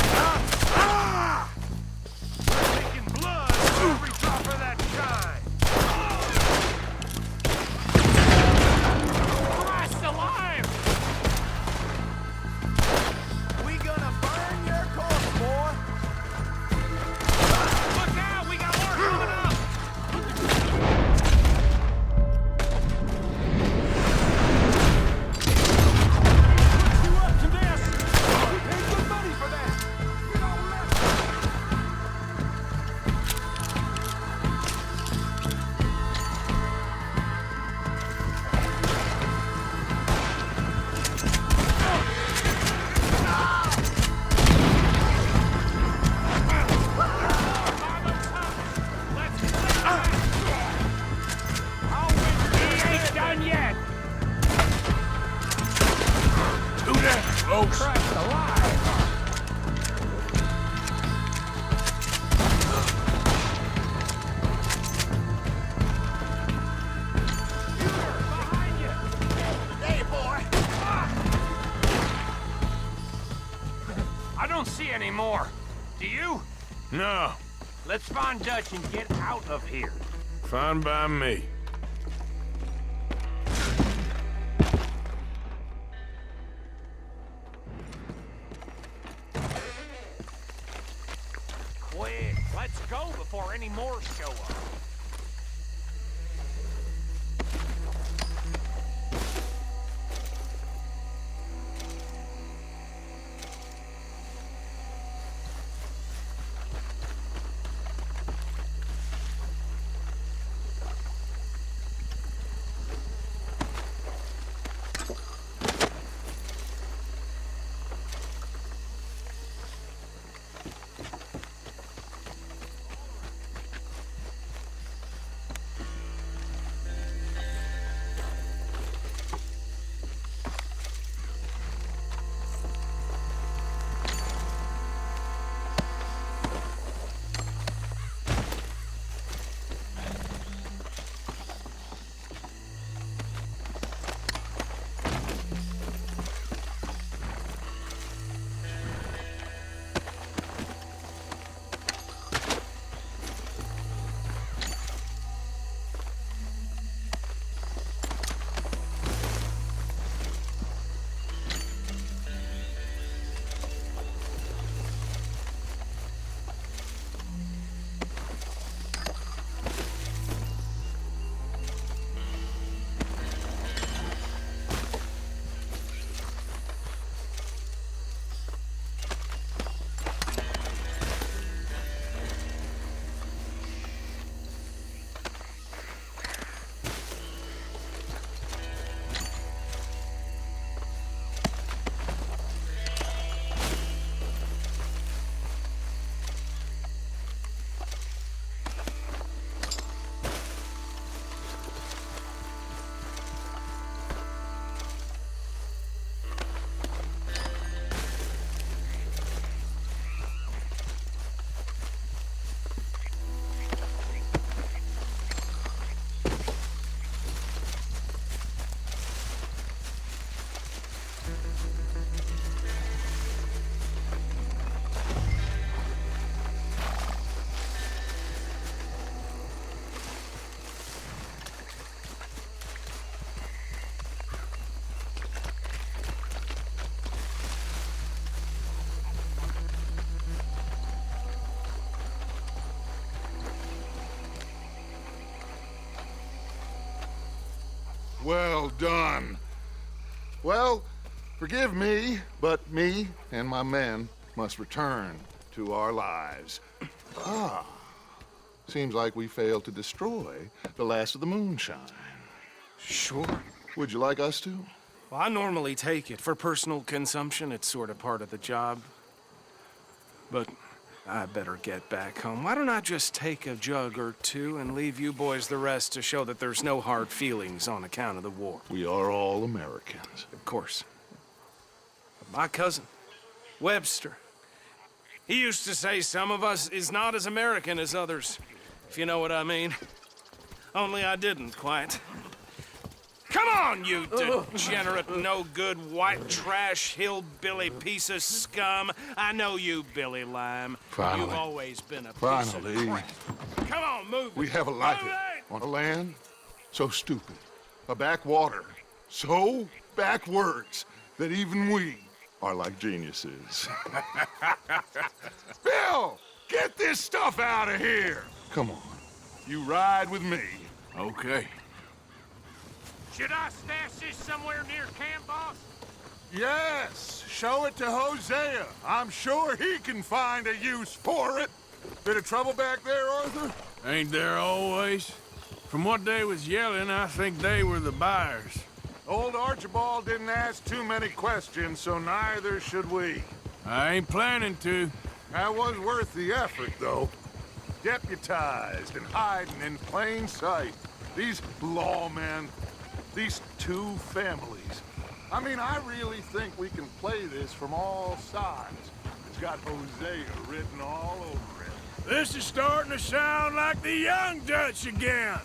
Ah! We're taking blood for every drop of that shine! Christ alive! We gonna burn your corpse, boy! Look out! We got more coming up! Put you up to this! We paid good money for that! You don't let done yet! Do that, folks. Christ alive! Behind you! Hey, boy! I don't see any more. Do you? No. Let's find Dutch and get out of here. Fine by me. Quick, let's go before any more show up. Well done. Well, forgive me, but me and my men must return to our lives. Ah. Seems like we failed to destroy the last of the moonshine. Sure. Would you like us to? Well, I normally take it. For personal consumption, it's sort of part of the job. But I better get back home. Why don't I just take a jug or two and leave you boys the rest to show that there's no hard feelings on account of the war? We are all Americans. Of course. But my cousin, Webster, he used to say some of us is not as American as others, if you know what I mean. Only I didn't quite. Come on, you degenerate, no-good, white trash, hillbilly piece of scum. I know you, Billy Lime. Finally. You've always been a piece Finally. of crap. Come on, move We it. have a life Move it! on a land so stupid, a backwater so backwards that even we are like geniuses. Bill, get this stuff out of here. Come on, you ride with me. Okay. Should I stash this somewhere near camp, boss? Yes, show it to Hosea. I'm sure he can find a use for it. Bit of trouble back there, Arthur? Ain't there always? From what they was yelling, I think they were the buyers. Old Archibald didn't ask too many questions, so neither should we. I ain't planning to. That was worth the effort, though. Deputized and hiding in plain sight. These lawmen, these two families. I mean, I really think we can play this from all sides. It's got Hosea written all over it. This is starting to sound like the Young Dutch again.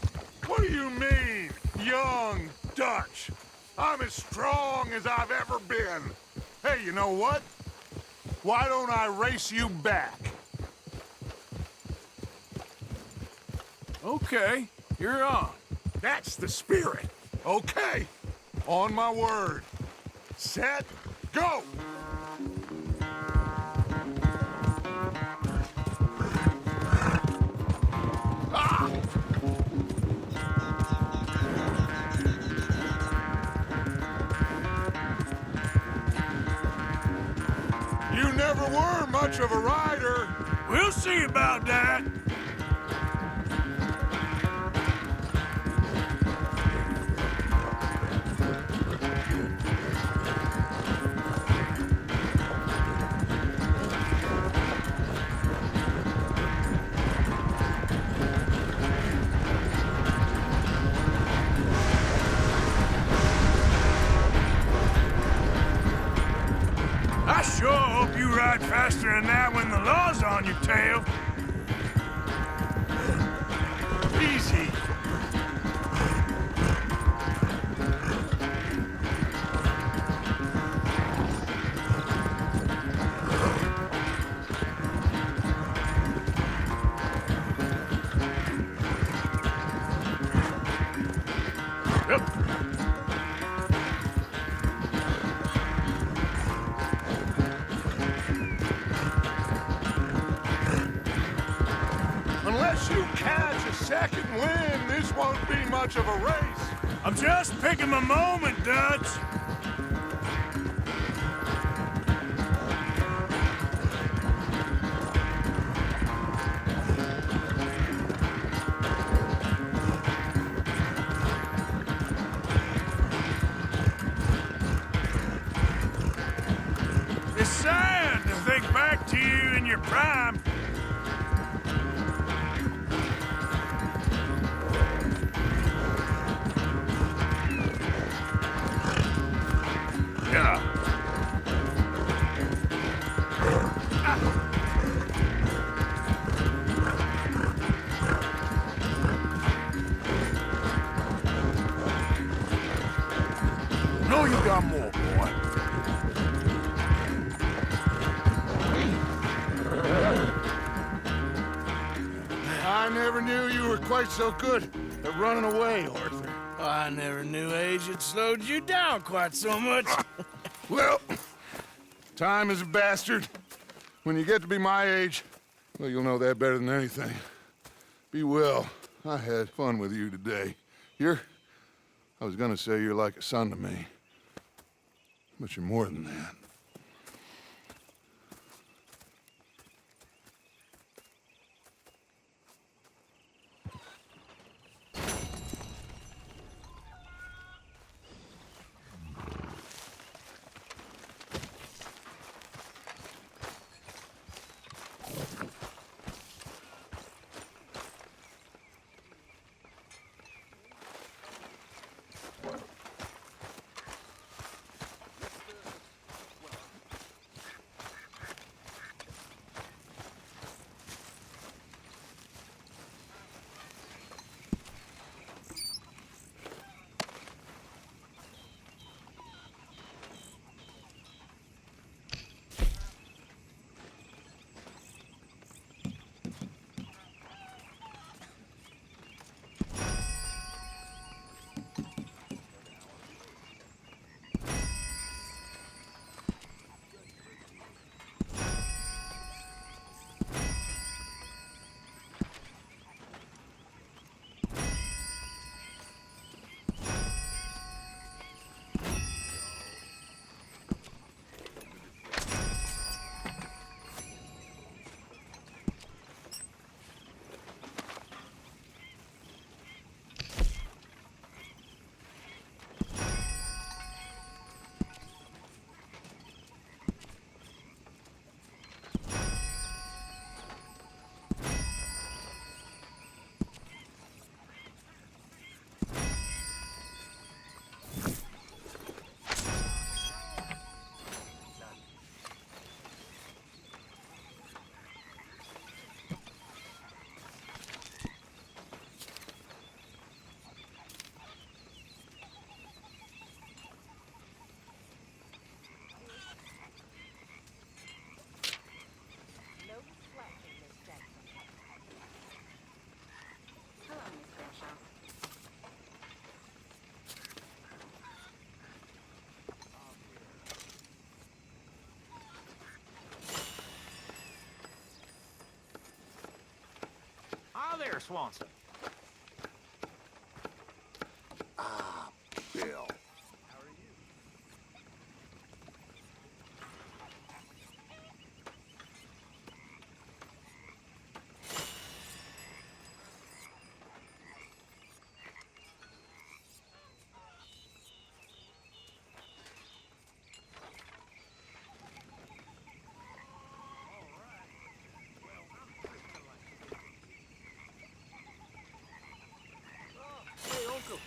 What do you mean, young Dutch? I'm as strong as I've ever been. Hey, you know what? Why don't I race you back? Okay, you're on. That's the spirit. Okay, on my word. Set, go! Ah! You never were much of a rider. We'll see about that. I sure hope you ride faster than that when the law's on your tail. Easy. Unless you catch a second wind, this won't be much of a race. I'm just picking my moment, Dutch. It's sad to think back to you in your prime. Yeah. No, you got more, boy. I never knew you were quite so good at running away, Arthur. I never knew age had slowed you down quite so much. Well, time is a bastard. When you get to be my age, well, you'll know that better than anything. Be well. I had fun with you today. I was gonna say you're like a son to me, but you're more than that. Hi there, Swanson. Bill. Hey, Uncle.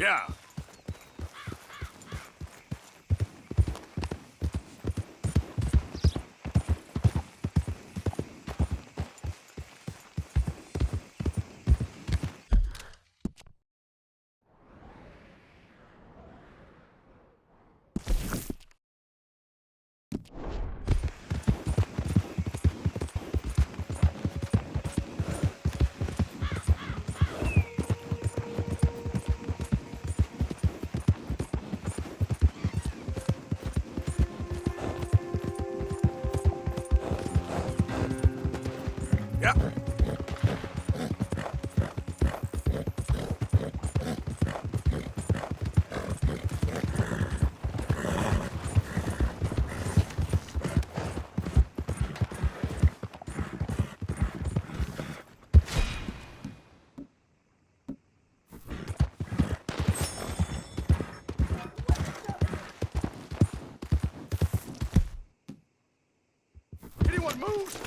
Yeah.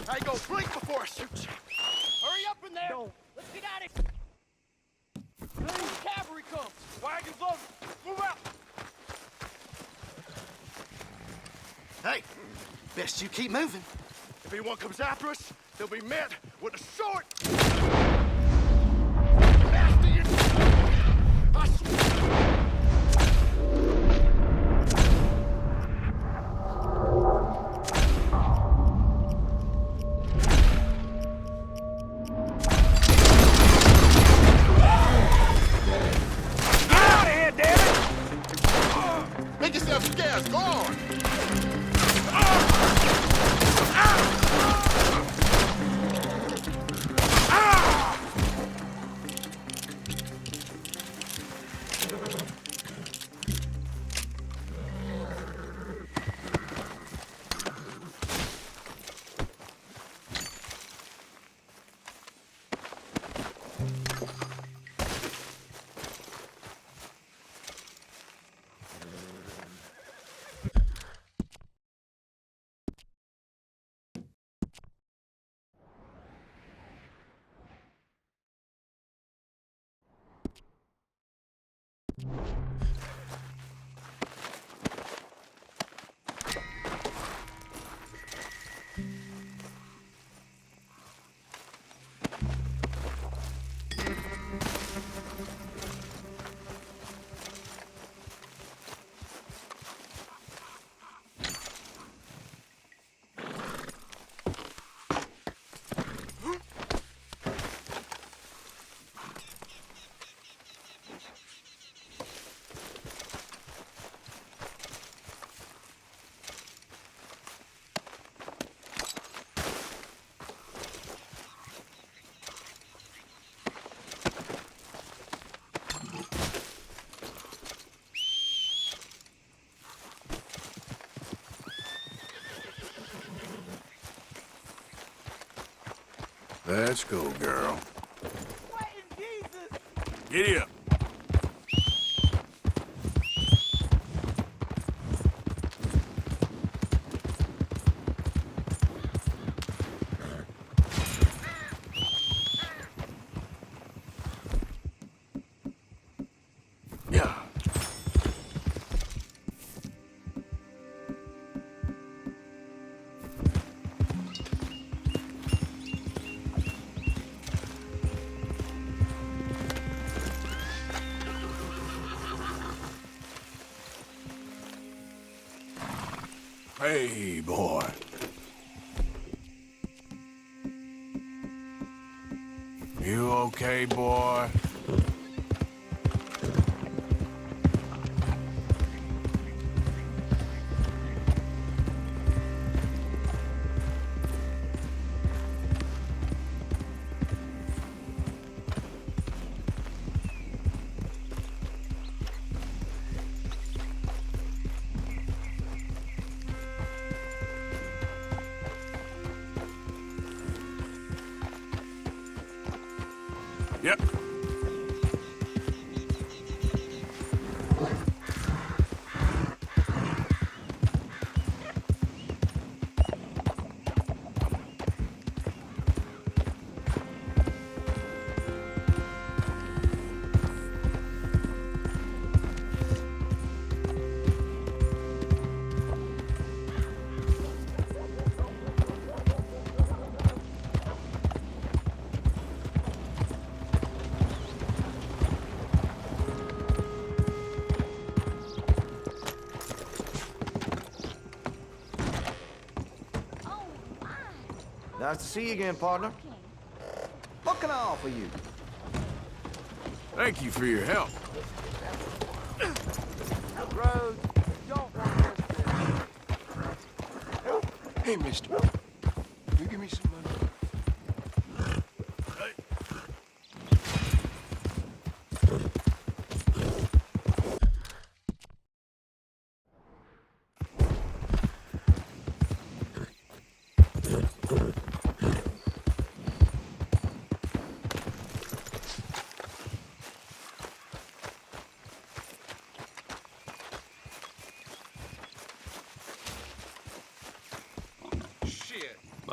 I go blink before I shoot you. Hurry up in there. Let's get out of here. The cavalry comes. Wagons loaded. Move out. Hey, best you keep moving. If anyone comes after us, they'll be met with a sword. Bastard, you... I swear. Make yourself scarce. Go on. Let's go, girl. What in Jesus? Giddy up. Yeah. Hey, boy. You okay, boy? Yep. Nice to see you again, partner. What can I offer you? Thank you for your help. Road, don't want this. Hey, mister. You give me some money.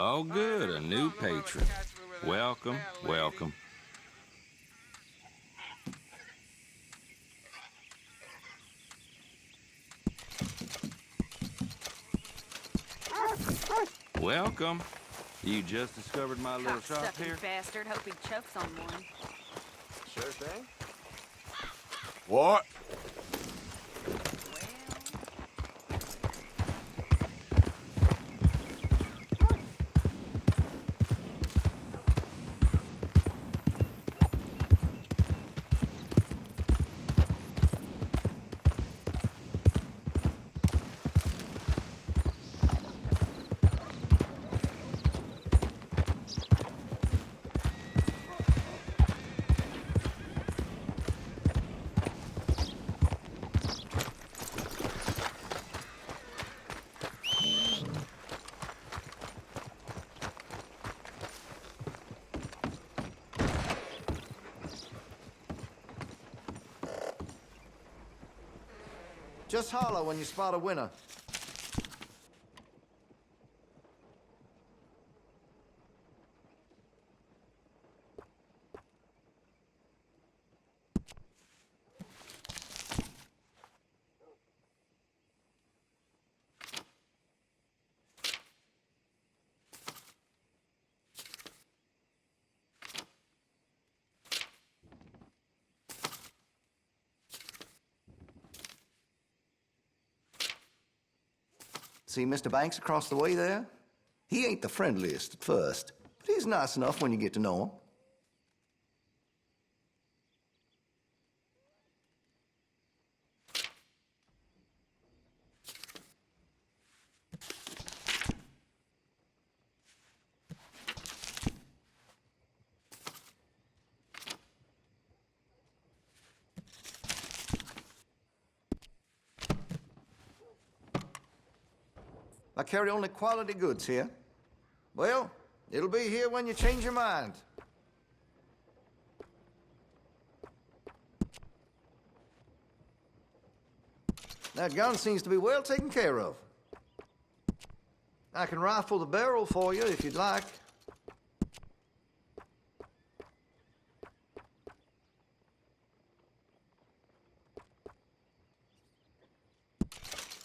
Oh, good, a new patron. Welcome, welcome. Welcome. You just discovered my little shop here? Bastard. Hope he chokes on one. Sure thing. What? Just holler when you spot a winner. See Mr. Banks across the way there? He ain't the friendliest at first, but he's nice enough when you get to know him. I carry only quality goods here. Well, it'll be here when you change your mind. That gun seems to be well taken care of. I can rifle the barrel for you if you'd like.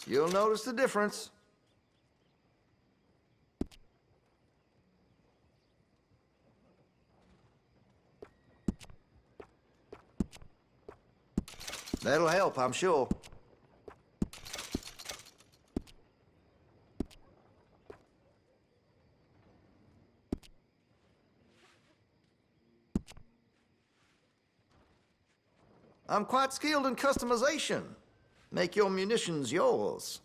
You'll notice the difference. That'll help, I'm sure. I'm quite skilled in customization. Make your munitions yours.